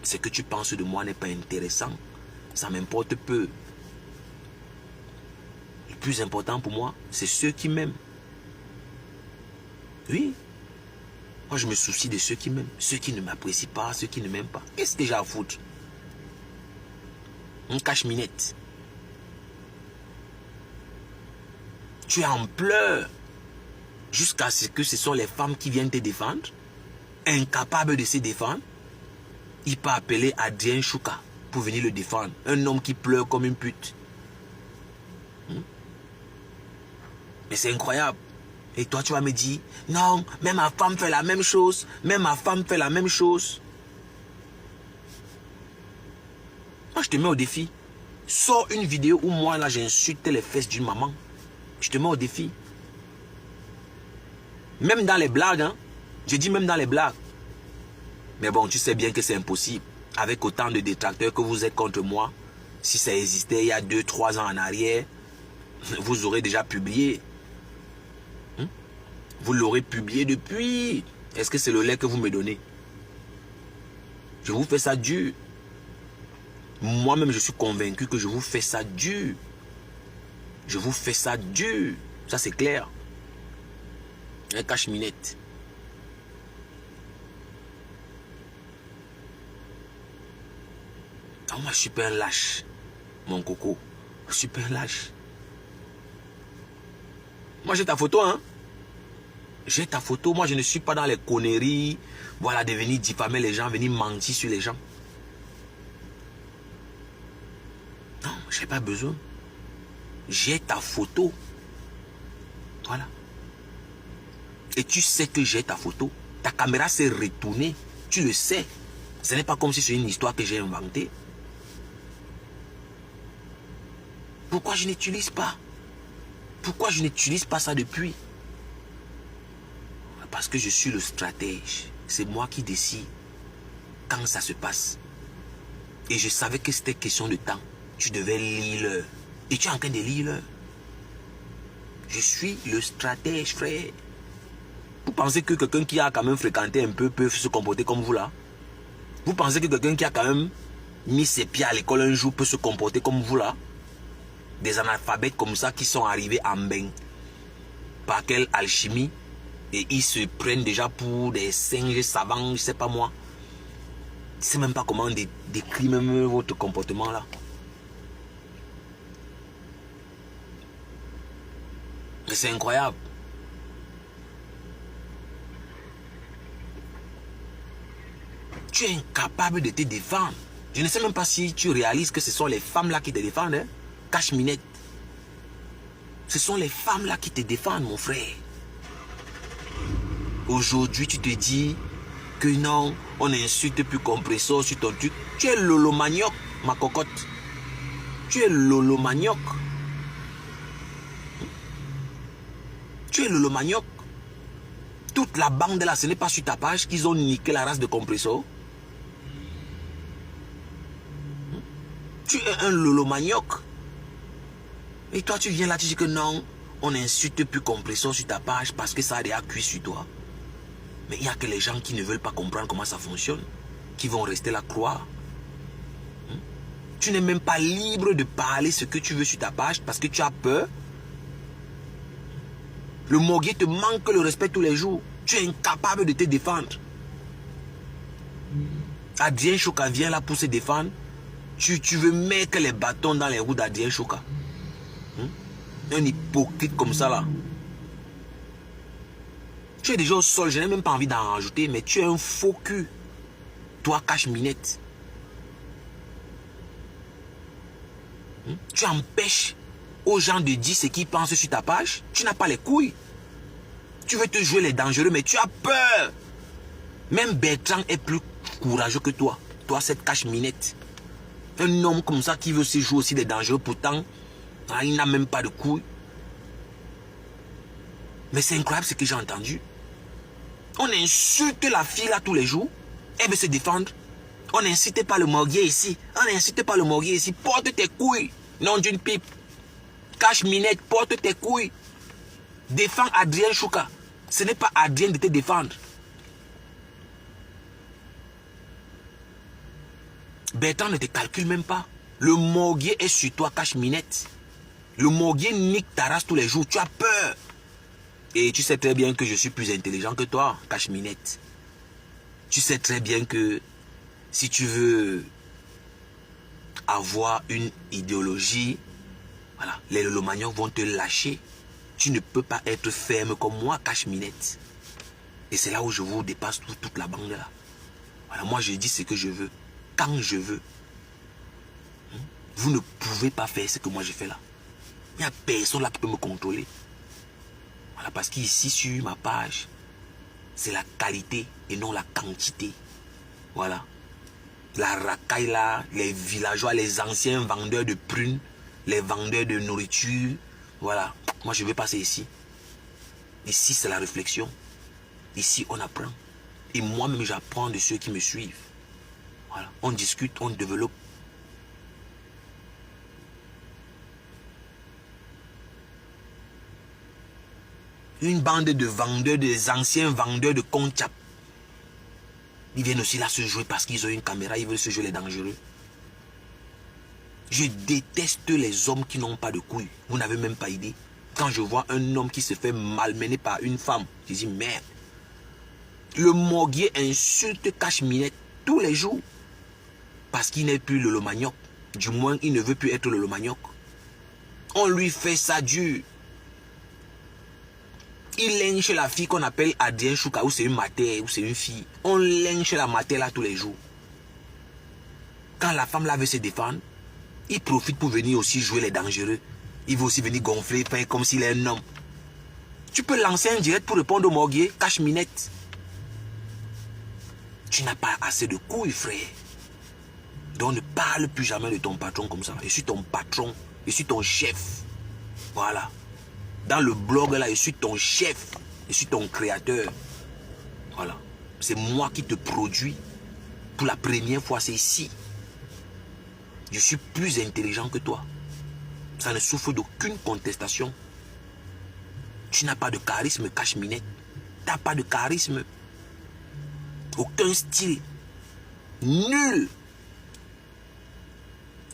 Ce que tu penses de moi n'est pas intéressant. Ça m'importe peu. Le plus important pour moi, c'est ceux qui m'aiment. Oui. Moi, je me soucie de ceux qui m'aiment. Ceux qui ne m'apprécient pas, ceux qui ne m'aiment pas. Qu'est-ce que j'ai à foutre? Un Cash-Minette. Tu es en pleurs jusqu'à ce que ce sont les femmes qui viennent te défendre, incapables de se défendre. Il peut appeler Adrien Chouka pour venir le défendre. Un homme qui pleure comme une pute. Mais c'est incroyable. Et toi, tu vas me dire, non, même ma femme fait la même chose. Même ma femme fait la même chose. Moi, je te mets au défi. Sors une vidéo où moi, là, j'insulte les fesses d'une maman. Je te mets au défi. Même dans les blagues, hein. Je dis même dans les blagues. Mais bon, tu sais bien que c'est impossible. Avec autant de détracteurs que vous êtes contre moi, si ça existait il y a 2-3 ans en arrière, vous aurez déjà publié. Vous l'aurez publié depuis. Est-ce que c'est le lait que vous me donnez? Je vous fais ça dur. Moi-même, je suis convaincu que je vous fais ça dur. Je vous fais ça dur. Ça, c'est clair. Un Cash-Minette. Oh, moi, je suis pas un lâche, mon coco. Je suis pas un lâche. Moi, j'ai ta photo, hein. J'ai ta photo. Moi, je ne suis pas dans les conneries. Voilà, de venir diffamer les gens, venir mentir sur les gens. Non, je n'ai pas besoin. J'ai ta photo. Voilà. Et tu sais que j'ai ta photo. Ta caméra s'est retournée. Tu le sais. Ce n'est pas comme si c'est une histoire que j'ai inventée. Pourquoi je n'utilise pas? Pourquoi je n'utilise pas ça depuis? Parce que je suis le stratège. C'est moi qui décide quand ça se passe. Et je savais que c'était question de temps. Tu devais lire l'heure. Et tu es en train de lire l'heure. Je suis le stratège, frère. Vous pensez que quelqu'un qui a quand même fréquenté un peu peut se comporter comme vous là? Vous pensez que quelqu'un qui a quand même mis ses pieds à l'école un jour peut se comporter comme vous là? Des analphabètes comme ça qui sont arrivés en bain. Par quelle alchimie? Et ils se prennent déjà pour des singes savants, je sais pas moi. Je sais même pas comment décrire même votre comportement là. Mais c'est incroyable. Tu es incapable de te défendre. Je ne sais même pas si tu réalises que ce sont les femmes là qui te défendent. Hein? Cache-minette. Ce sont les femmes là qui te défendent, mon frère. Aujourd'hui, tu te dis que non, on insulte plus compresseur sur ton truc. Tu es Lolo Manioc, ma cocotte. Tu es Lolo Manioc. Tu es Lolo Manioc. Toute la bande là, ce n'est pas sur ta page qu'ils ont niqué la race de compresseur. Tu es un Lolo Manioc. Et toi, tu viens là, tu dis que non, on n'insulte plus compresseur sur ta page parce que ça a déjà cuit sur toi. Mais il n'y a que les gens qui ne veulent pas comprendre comment ça fonctionne, qui vont rester là croire. Tu n'es même pas libre de parler ce que tu veux sur ta page parce que tu as peur. Le Moguier te manque le respect tous les jours. Tu es incapable de te défendre. Adrien Choka vient là pour se défendre. Tu veux mettre les bâtons dans les roues d'Adrien Choka. Un hypocrite comme ça là. Tu es déjà au sol, je n'ai même pas envie d'en rajouter, mais tu es un faux cul. Toi, cache-minette. Tu empêches aux gens de dire ce qu'ils pensent sur ta page. Tu n'as pas les couilles. Tu veux te jouer les dangereux, mais tu as peur. Même Bertrand est plus courageux que toi. Toi, cette cache-minette. Un homme comme ça qui veut se jouer aussi des dangereux, pourtant, il n'a même pas de couilles. Mais c'est incroyable ce que j'ai entendu. On insulte la fille là tous les jours. Elle veut se défendre. On n'incite pas le Moguier ici. On n'incite pas le Moguier ici. Porte tes couilles. Non d'une pipe. Cache-minette, porte tes couilles. Défends Adrien Choka. Ce n'est pas Adrien de te défendre. Bertrand ne te calcule même pas. Le Moguier est sur toi, cache-minette. Le Moguier nique ta race tous les jours. Tu as peur. Et tu sais très bien que je suis plus intelligent que toi, cache-minette. Tu sais très bien que si tu veux avoir une idéologie, voilà, les Lolomaniacs vont te lâcher. Tu ne peux pas être ferme comme moi, cache-minette. Et c'est là où je vous dépasse toute la bande là. Voilà, moi je dis ce que je veux, quand je veux. Vous ne pouvez pas faire ce que moi je fais là. Il n'y a personne là qui peut me contrôler. Voilà, parce qu'ici sur ma page, c'est la qualité et non la quantité. Voilà. La racaille là, les villageois, les anciens vendeurs de prunes, les vendeurs de nourriture. Voilà. Moi je vais passer ici. Ici c'est la réflexion. Ici on apprend. Et moi-même j'apprends de ceux qui me suivent. Voilà. On discute, on développe. Une bande de vendeurs, des anciens vendeurs de Conchap. Ils viennent aussi là se jouer parce qu'ils ont une caméra, ils veulent se jouer les dangereux. Je déteste les hommes qui n'ont pas de couilles. Vous n'avez même pas idée. Quand je vois un homme qui se fait malmener par une femme, je dis merde. Le Moguier insulte cache-minette tous les jours. Parce qu'il n'est plus le Lolomaniac. Du moins, il ne veut plus être le Lolomaniac. On lui fait ça dur. Il lynche la fille qu'on appelle Adrien Choka, ou c'est une mater, ou c'est une fille. On lynche la mater là tous les jours. Quand la femme là veut se défendre, il profite pour venir aussi jouer les dangereux. Il veut aussi venir gonfler, faire comme s'il est un homme. Tu peux lancer un direct pour répondre au Moguier, cache-minette. Tu n'as pas assez de couilles, frère. Donc ne parle plus jamais de ton patron comme ça. Je suis ton patron, je suis ton chef. Voilà. Dans le blog là, je suis ton chef. Je suis ton créateur. Voilà. C'est moi qui te produis. Pour la première fois, c'est ici. Je suis plus intelligent que toi. Ça ne souffre d'aucune contestation. Tu n'as pas de charisme, cache-minette. Tu n'as pas de charisme. Aucun style. Nul.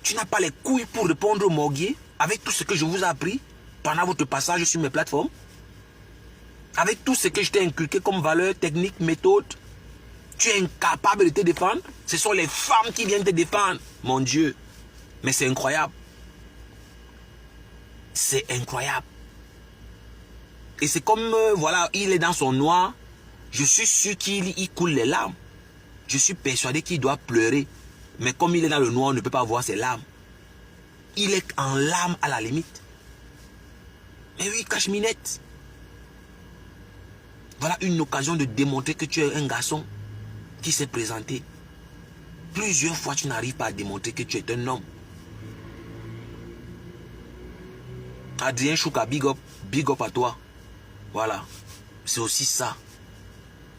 Tu n'as pas les couilles pour répondre au Moguier. avec tout ce que je vous ai appris pendant votre passage sur mes plateformes, avec tout ce que je t'ai inculqué comme valeur, technique, méthode, tu es incapable de te défendre. Ce sont les femmes qui viennent te défendre. Mon Dieu. Mais c'est incroyable. C'est incroyable. Et c'est comme, voilà, il est dans son noir. Je suis sûr qu'il coule les larmes. Je suis persuadé qu'il doit pleurer. Mais comme il est dans le noir, on ne peut pas voir ses larmes. Il est en larmes à la limite. Mais oui, Cache-Minette. Voilà une occasion de démontrer que tu es un garçon qui s'est présenté. Plusieurs fois, tu n'arrives pas à démontrer que tu es un homme. Adrien Chouka, big up à toi. Voilà. C'est aussi ça.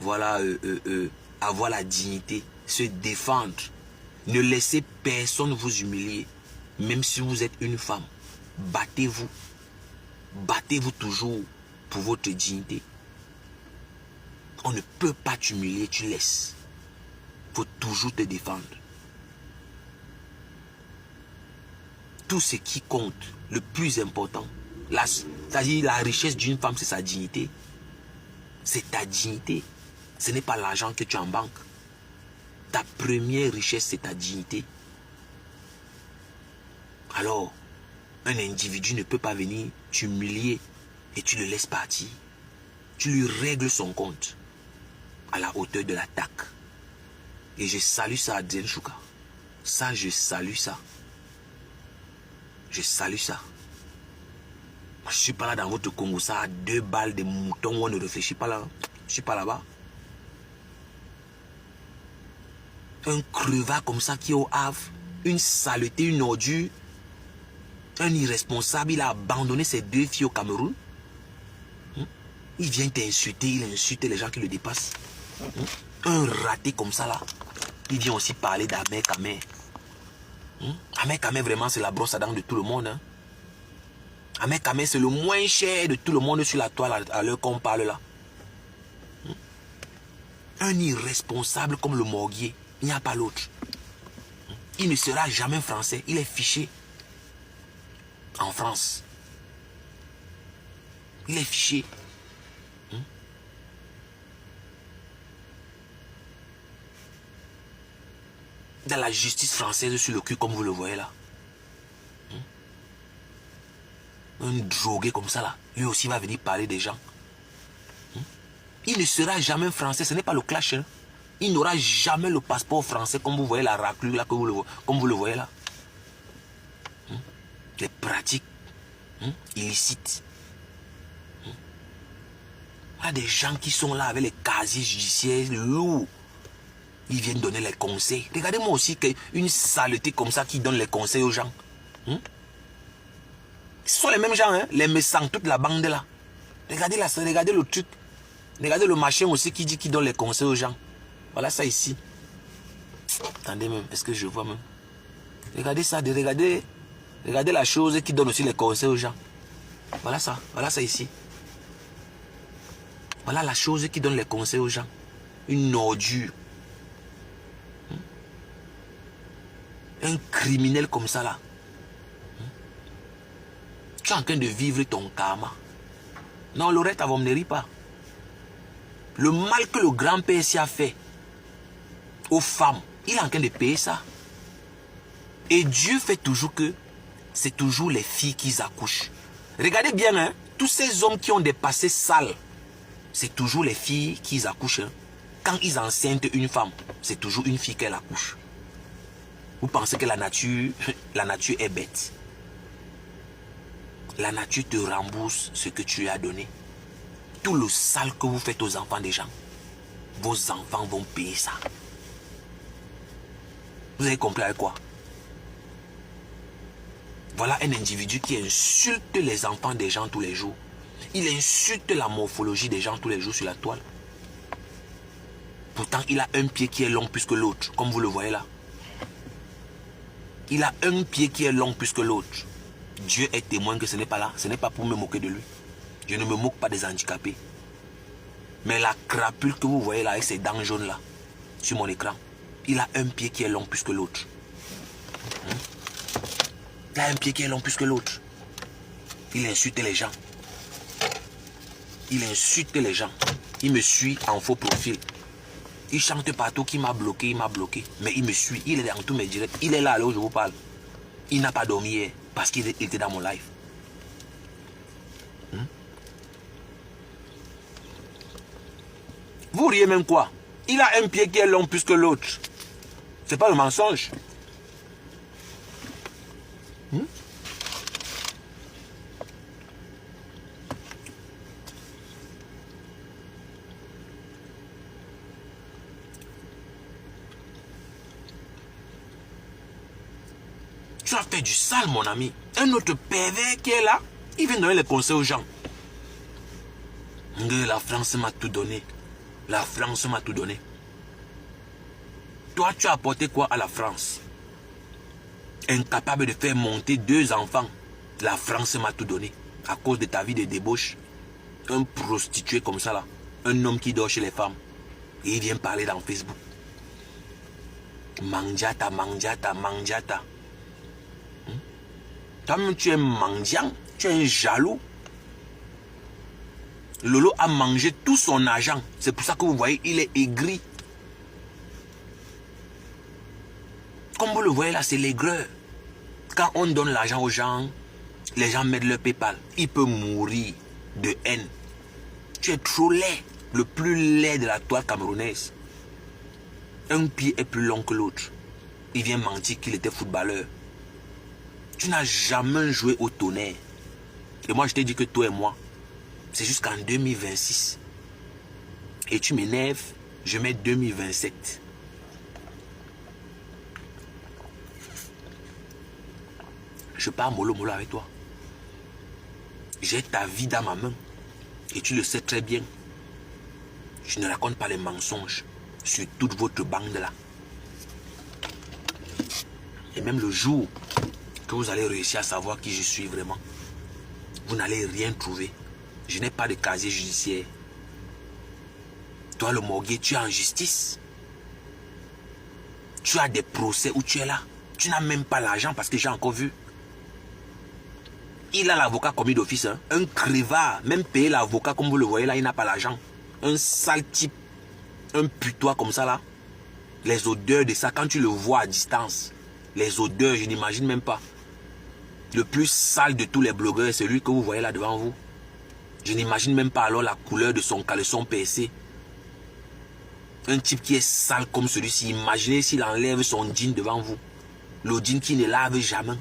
Voilà, avoir la dignité, se défendre. Ne laissez personne vous humilier. Même si vous êtes une femme, battez-vous. Battez-vous toujours pour votre dignité. On ne peut pas t'humilier, tu laisses. Il faut toujours te défendre. Tout ce qui compte, le plus important, c'est-à-dire la richesse d'une femme, c'est sa dignité. C'est ta dignité. Ce n'est pas l'argent que tu as en banque. Ta première richesse, c'est ta dignité. Alors, un individu ne peut pas venir t'humilier et tu le laisses partir. Tu lui règles son compte à la hauteur de l'attaque. Et je salue ça, Adrien Chouka. Ça, je salue ça. Je salue ça. Moi, je ne suis pas là dans votre Congo, ça à 2 balles de mouton où on ne réfléchit pas là. Je ne suis pas là-bas. Un crevard comme ça qui est au Havre, une saleté, une ordure, un irresponsable, il a abandonné ses 2 filles au Cameroun. Il vient t'insulter, il insulte les gens qui le dépassent. Un raté comme ça là, il vient aussi parler d'Ahmed Kamé. Ahmed Kamé vraiment c'est la brosse à dents de tout le monde. Hein. Ahmed Kamé c'est le moins cher de tout le monde sur la toile à l'heure qu'on parle là. Un irresponsable comme le Morguier, il n'y a pas l'autre. Il ne sera jamais français, il est fiché en France. Il est fiché. Dans la justice française sur le cul comme vous le voyez là. Un drogué comme ça là, lui aussi va venir parler des gens. Il ne sera jamais français, ce n'est pas le clash. Hein. Il n'aura jamais le passeport français comme vous voyez la raclure là, comme vous le voyez là. Les pratiques illicites. Il y a des gens qui sont là avec les casiers judiciaires lourds. Ils viennent donner les conseils. Regardez-moi aussi une saleté comme ça qui donne les conseils aux gens. Ce sont les mêmes gens, hein? Les méchants, toute la bande là. Regardez le truc. Regardez le machin aussi qui dit qu'il donne les conseils aux gens. Voilà ça ici. Attendez même, est-ce que je vois même? Regardez ça, regardez la chose qui donne aussi les conseils aux gens. Voilà ça ici. Voilà la chose qui donne les conseils aux gens. Une ordure. Un criminel comme ça là. Tu es en train de vivre ton karma. Non, Lorette Avomneri pas. Le mal que le grand-père s'y a fait aux femmes, il est en train de payer ça. Et Dieu fait toujours que c'est toujours les filles qui accouchent. Regardez bien, hein, tous ces hommes qui ont des passés sales, c'est toujours les filles qui accouchent. Hein. Quand ils enceintent une femme, c'est toujours une fille qu'elle accouche. Vous pensez que la nature est bête. La nature te rembourse ce que tu as donné. Tout le sale que vous faites aux enfants des gens, vos enfants vont payer ça. Vous avez compris avec quoi? Voilà un individu qui insulte les enfants des gens tous les jours. Il insulte la morphologie des gens tous les jours sur la toile. Pourtant, il a un pied qui est long plus que l'autre, comme vous le voyez là. Il a un pied qui est long plus que l'autre. Dieu est témoin que ce n'est pas là. Ce n'est pas pour me moquer de lui. Je ne me moque pas des handicapés. Mais la crapule que vous voyez là, avec ses dents jaunes là, sur mon écran, il a un pied qui est long plus que l'autre. Il a un pied qui est long plus que l'autre. Il insulte les gens. Il insulte les gens. Il me suit en faux profil. Il chante partout qu'il m'a bloqué, il m'a bloqué. Mais il me suit, il est dans tous mes directs. Il est là, là où je vous parle. Il n'a pas dormi hier parce qu'il était dans mon live. Vous riez même quoi? Il a un pied qui est long plus que l'autre. C'est pas le mensonge. Tu as fait du sale, mon ami. Un autre pervers qui est là, il vient donner les conseils aux gens. La France m'a tout donné. La France m'a tout donné. Toi, tu as apporté quoi à la France? Incapable de faire monter 2 enfants. La France m'a tout donné. À cause de ta vie de débauche. Un prostitué comme ça là. Un homme qui dort chez les femmes. Et il vient parler dans Facebook. Mangiata, mangiata, mangiata. Toi-même, tu es mendiant. Tu es un jaloux. Lolo a mangé tout son argent. C'est pour ça que vous voyez, il est aigri. Comme vous le voyez là, c'est l'aigreur. Quand on donne l'argent aux gens, les gens mettent leur PayPal. Il peut mourir de haine. Tu es trop laid. Le plus laid de la toile camerounaise. Un pied est plus long que l'autre. Il vient mentir qu'il était footballeur. Tu n'as jamais joué au tonnerre. Et moi, je t'ai dit que toi et moi, c'est jusqu'en 2026. Et tu m'énerves, je mets 2027. Je pars mollo mollo avec toi. J'ai ta vie dans ma main. Et tu le sais très bien. Je ne raconte pas les mensonges sur toute votre bande là. Et même le jour que vous allez réussir à savoir qui je suis vraiment, vous n'allez rien trouver. Je n'ai pas de casier judiciaire. Toi, le morguier, tu es en justice. Tu as des procès où tu es là. Tu n'as même pas l'argent parce que j'ai encore vu. Il a l'avocat commis d'office. Hein? Un crevard. Même payer l'avocat comme vous le voyez là, il n'a pas l'argent. Un sale type. Un putois comme ça là. Les odeurs de ça, quand tu le vois à distance. Les odeurs, je n'imagine même pas. Le plus sale de tous les blogueurs est celui que vous voyez là devant vous. Je n'imagine même pas alors la couleur de son caleçon percé. Un type qui est sale comme celui-ci. Imaginez s'il enlève son jean devant vous. Le jean qui ne lave jamais.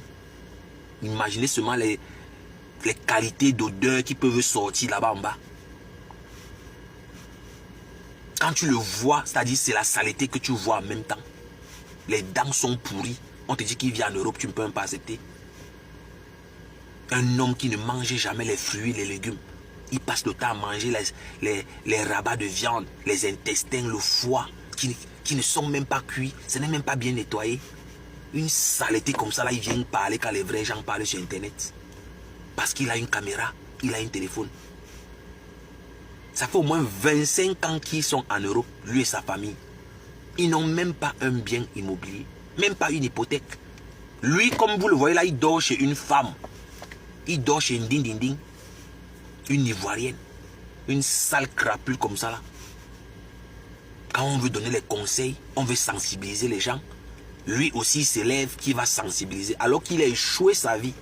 Imaginez seulement les qualités d'odeur qui peuvent sortir là-bas en bas. Quand tu le vois, c'est-à-dire c'est la saleté que tu vois en même temps. Les dents sont pourries. On te dit qu'il vit en Europe, tu ne peux même pas accepter. Un homme qui ne mangeait jamais les fruits et les légumes. Il passe le temps à manger les rabats de viande, les intestins, le foie, qui ne sont même pas cuits. Ce n'est même pas bien nettoyé. Une saleté comme ça, là, il vient parler quand les vrais gens parlent sur Internet. Parce qu'il a une caméra, il a un téléphone. Ça fait au moins 25 ans qu'ils sont en Europe, lui et sa famille. Ils n'ont même pas un bien immobilier, même pas une hypothèque. Lui, comme vous le voyez là, il dort chez une femme. Il dort chez une ding-ding-ding. Une Ivoirienne. Une sale crapule comme ça là. Quand on veut donner les conseils, on veut sensibiliser les gens. Lui aussi s'élève qui va sensibiliser. Alors qu'il a échoué sa vie.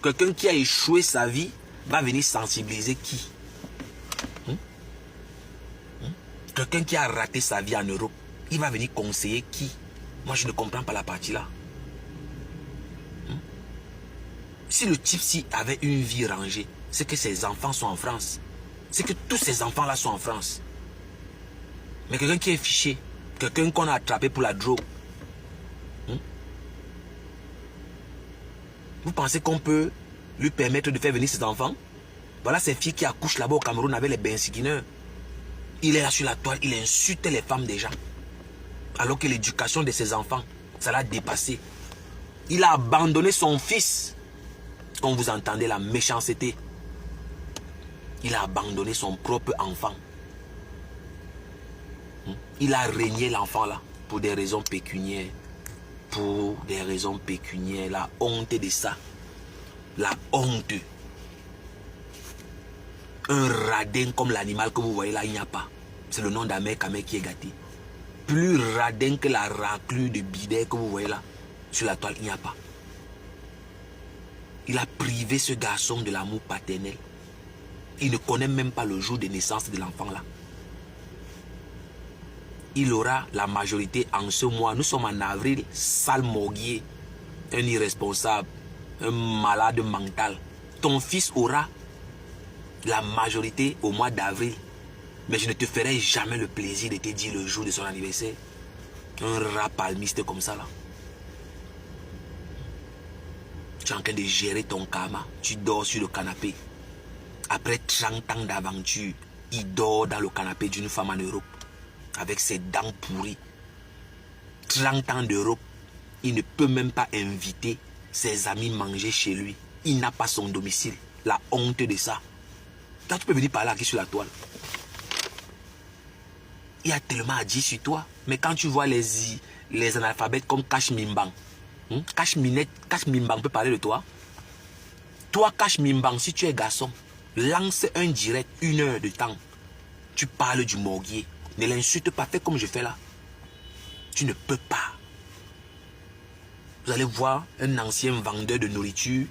Quelqu'un qui a échoué sa vie va venir sensibiliser qui? Quelqu'un qui a raté sa vie en Europe, il va venir conseiller qui? Moi je ne comprends pas la partie là. Si le type-ci avait une vie rangée, c'est que ses enfants sont en France. C'est que tous ces enfants-là sont en France. Mais quelqu'un qui est fiché, quelqu'un qu'on a attrapé pour la drogue, vous pensez qu'on peut lui permettre de faire venir ses enfants? Voilà ces filles qui accouchent là-bas au Cameroun avec les bensigineurs. Il est là sur la toile, il insulte les femmes des gens. Alors que l'éducation de ses enfants, ça l'a dépassé. Il a abandonné son fils. Quand vous entendez la méchanceté, il a abandonné son propre enfant. Il a régné l'enfant là pour des raisons pécuniaires. Pour des raisons pécuniaires. La honte de ça. La honte. Un radin comme l'animal que vous voyez là, il n'y a pas. C'est le nom d'Ahmed Kamel qui est gâté. Plus radin que la raclure de bidet que vous voyez là, sur la toile, il n'y a pas. Il a privé ce garçon de l'amour paternel. Il ne connaît même pas le jour de naissance de l'enfant là. Il aura la majorité en ce mois. Nous sommes en avril, sale morguier, un irresponsable, un malade mental. Ton fils aura la majorité au mois d'avril. Mais je ne te ferai jamais le plaisir de te dire le jour de son anniversaire. Un rat palmiste comme ça là. Tu es en train de gérer ton karma. Tu dors sur le canapé. Après 30 ans d'aventure, il dort dans le canapé d'une femme en Europe. Avec ses dents pourries. 30 ans d'Europe. Il ne peut même pas inviter ses amis manger chez lui. Il n'a pas son domicile. La honte de ça. Quand tu peux venir parler aquí sur la toile. Il y a tellement à dire sur toi. Mais quand tu vois les analphabètes comme Cash Mimbang. Cash Mimbang peut parler de toi. Toi, Cash Mimbang, si tu es garçon, lance un direct, 1 heure de temps. Tu parles du morguier. Ne l'insulte pas, fais comme je fais là. Tu ne peux pas. Vous allez voir un ancien vendeur de nourriture.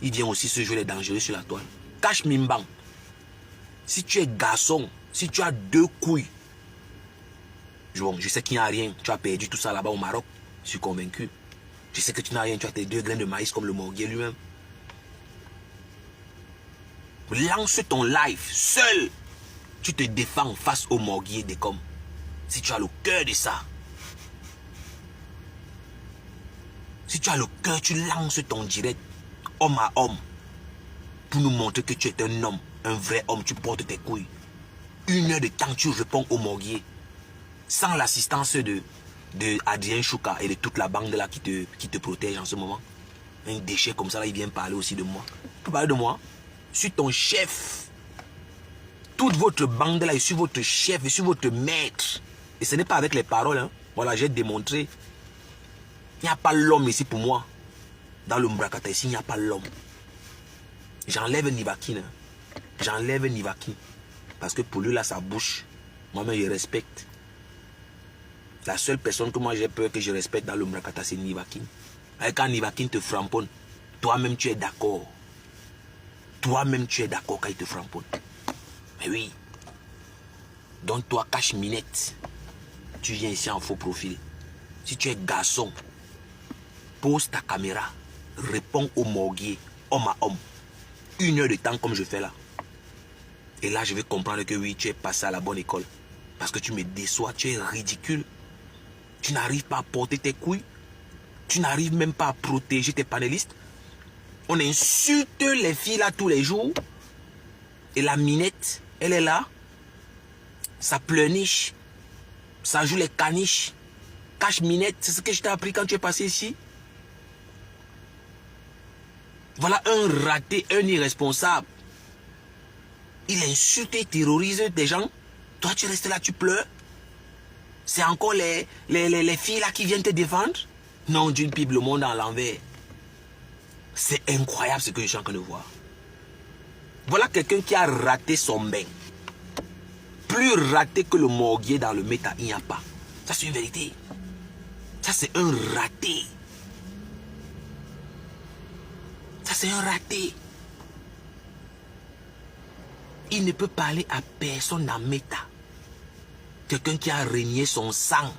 Il vient aussi se jouer les dangereux sur la toile. Cash Mimbang. Si tu es garçon, si tu as 2 couilles. Bon, je sais qu'il n'y a rien. Tu as perdu tout ça là-bas au Maroc. Je suis convaincu. Je sais que tu n'as rien. Tu as tes 2 graines de maïs comme le morguier lui-même. Lance ton live seul. Tu te défends face au morguier des coms. Si tu as le cœur de ça. Si tu as le cœur, tu lances ton direct homme à homme. Pour nous montrer que tu es un homme. Un vrai homme, tu portes tes couilles. 1 heure de temps, tu réponds au morguier. Sans l'assistance de Adrien Chouka et de toute la bande là qui te protège en ce moment. Un déchet comme ça là, il vient parler aussi de moi. Tu peux parler de moi. Je suis ton chef. Toute votre bande là, je suis votre chef, je suis votre maître. Et ce n'est pas avec les paroles. Hein. Voilà, j'ai démontré. Il n'y a pas l'homme ici pour moi. Dans le Mbrakata ici, il n'y a pas l'homme. J'enlève Nivakin. Hein. J'enlève Nivakin. Parce que pour lui là, sa bouche, moi-même je respecte. La seule personne que moi j'ai peur que je respecte dans le Mbrakata, c'est Nivakin. Et quand Nivakin te framponne, toi-même tu es d'accord. Toi-même tu es d'accord quand il te framponne. Mais oui. Donc toi, Cash Minette, tu viens ici en faux profil. Si tu es garçon, pose ta caméra, réponds au morguier, homme à homme. 1 heure de temps comme je fais là. Et là, je vais comprendre que oui, tu es passé à la bonne école. Parce que tu me déçois, tu es ridicule. Tu n'arrives pas à porter tes couilles. Tu n'arrives même pas à protéger tes panélistes. On insulte les filles là tous les jours. Et la minette, elle est là. Ça pleurniche. Ça joue les caniches. Cache minette, c'est ce que je t'ai appris quand tu es passé ici. Voilà un raté, un irresponsable. Il insulte et terrorise des gens. Toi, tu restes là, tu pleures. C'est encore les filles là qui viennent te défendre. Non, d'une pipe, le monde à l'envers. C'est incroyable ce que je suis en train de voir. Voilà quelqu'un qui a raté son bain. Plus raté que le morguier dans le méta, il n'y a pas. Ça, c'est une vérité. Ça, c'est un raté. Ça, c'est un raté. Il ne peut parler à personne en méta. Quelqu'un qui a régné son sang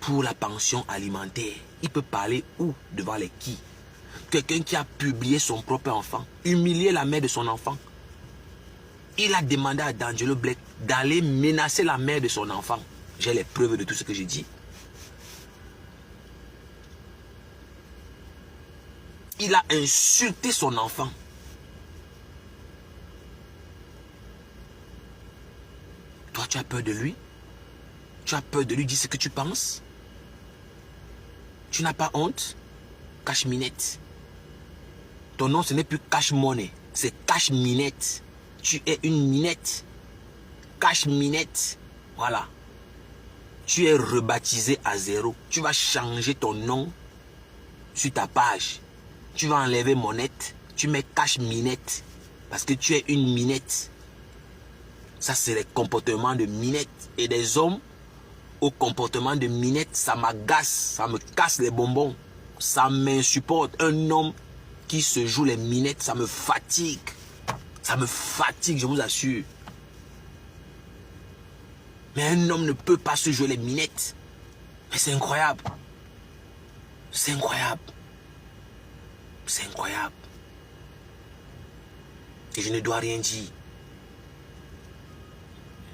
pour la pension alimentaire. Il peut parler où? Devant les qui? Quelqu'un qui a publié son propre enfant, humilié la mère de son enfant. Il a demandé à D'Angelo Black d'aller menacer la mère de son enfant. J'ai les preuves de tout ce que j'ai dit. Il a insulté son enfant. Toi, tu as peur de lui? Tu as peur de lui dire ce que tu penses? Tu n'as pas honte? Cash Minette. Ton nom, ce n'est plus Cash Money. C'est Cash Minette. Tu es une minette. Cash Minette. Voilà. Tu es rebaptisé à 0. Tu vas changer ton nom sur ta page. Tu vas enlever Monette. Tu mets Cash Minette. Parce que tu es une minette. Ça, c'est les comportements de minette. Et des hommes au comportement de minette, ça m'agace, ça me casse les bonbons. Ça m'insupporte. Un homme qui se joue les minettes, ça me fatigue. Ça me fatigue, je vous assure. Mais un homme ne peut pas se jouer les minettes. Mais c'est incroyable. C'est incroyable. C'est incroyable. Et je ne dois rien dire.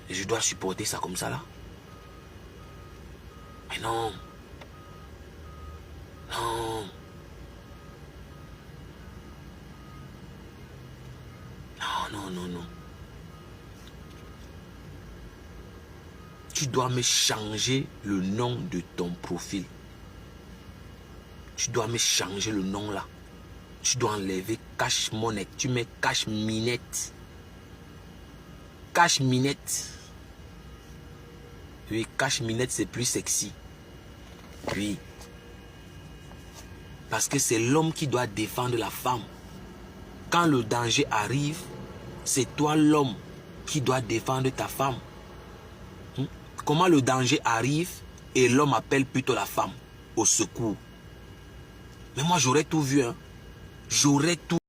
Et je dois supporter ça comme ça là. Mais non. Non. Non, non, non, non. Tu dois me changer le nom de ton profil. Tu dois me changer le nom là. Tu dois enlever Cash Money. Tu mets Cash Minette. Cash Minette. Oui, Cash Minette, c'est plus sexy. Oui. Parce que c'est l'homme qui doit défendre la femme. Quand le danger arrive, c'est toi l'homme qui doit défendre ta femme. Comment le danger arrive et l'homme appelle plutôt la femme au secours. Mais moi, j'aurais tout vu. Hein. J'aurais tout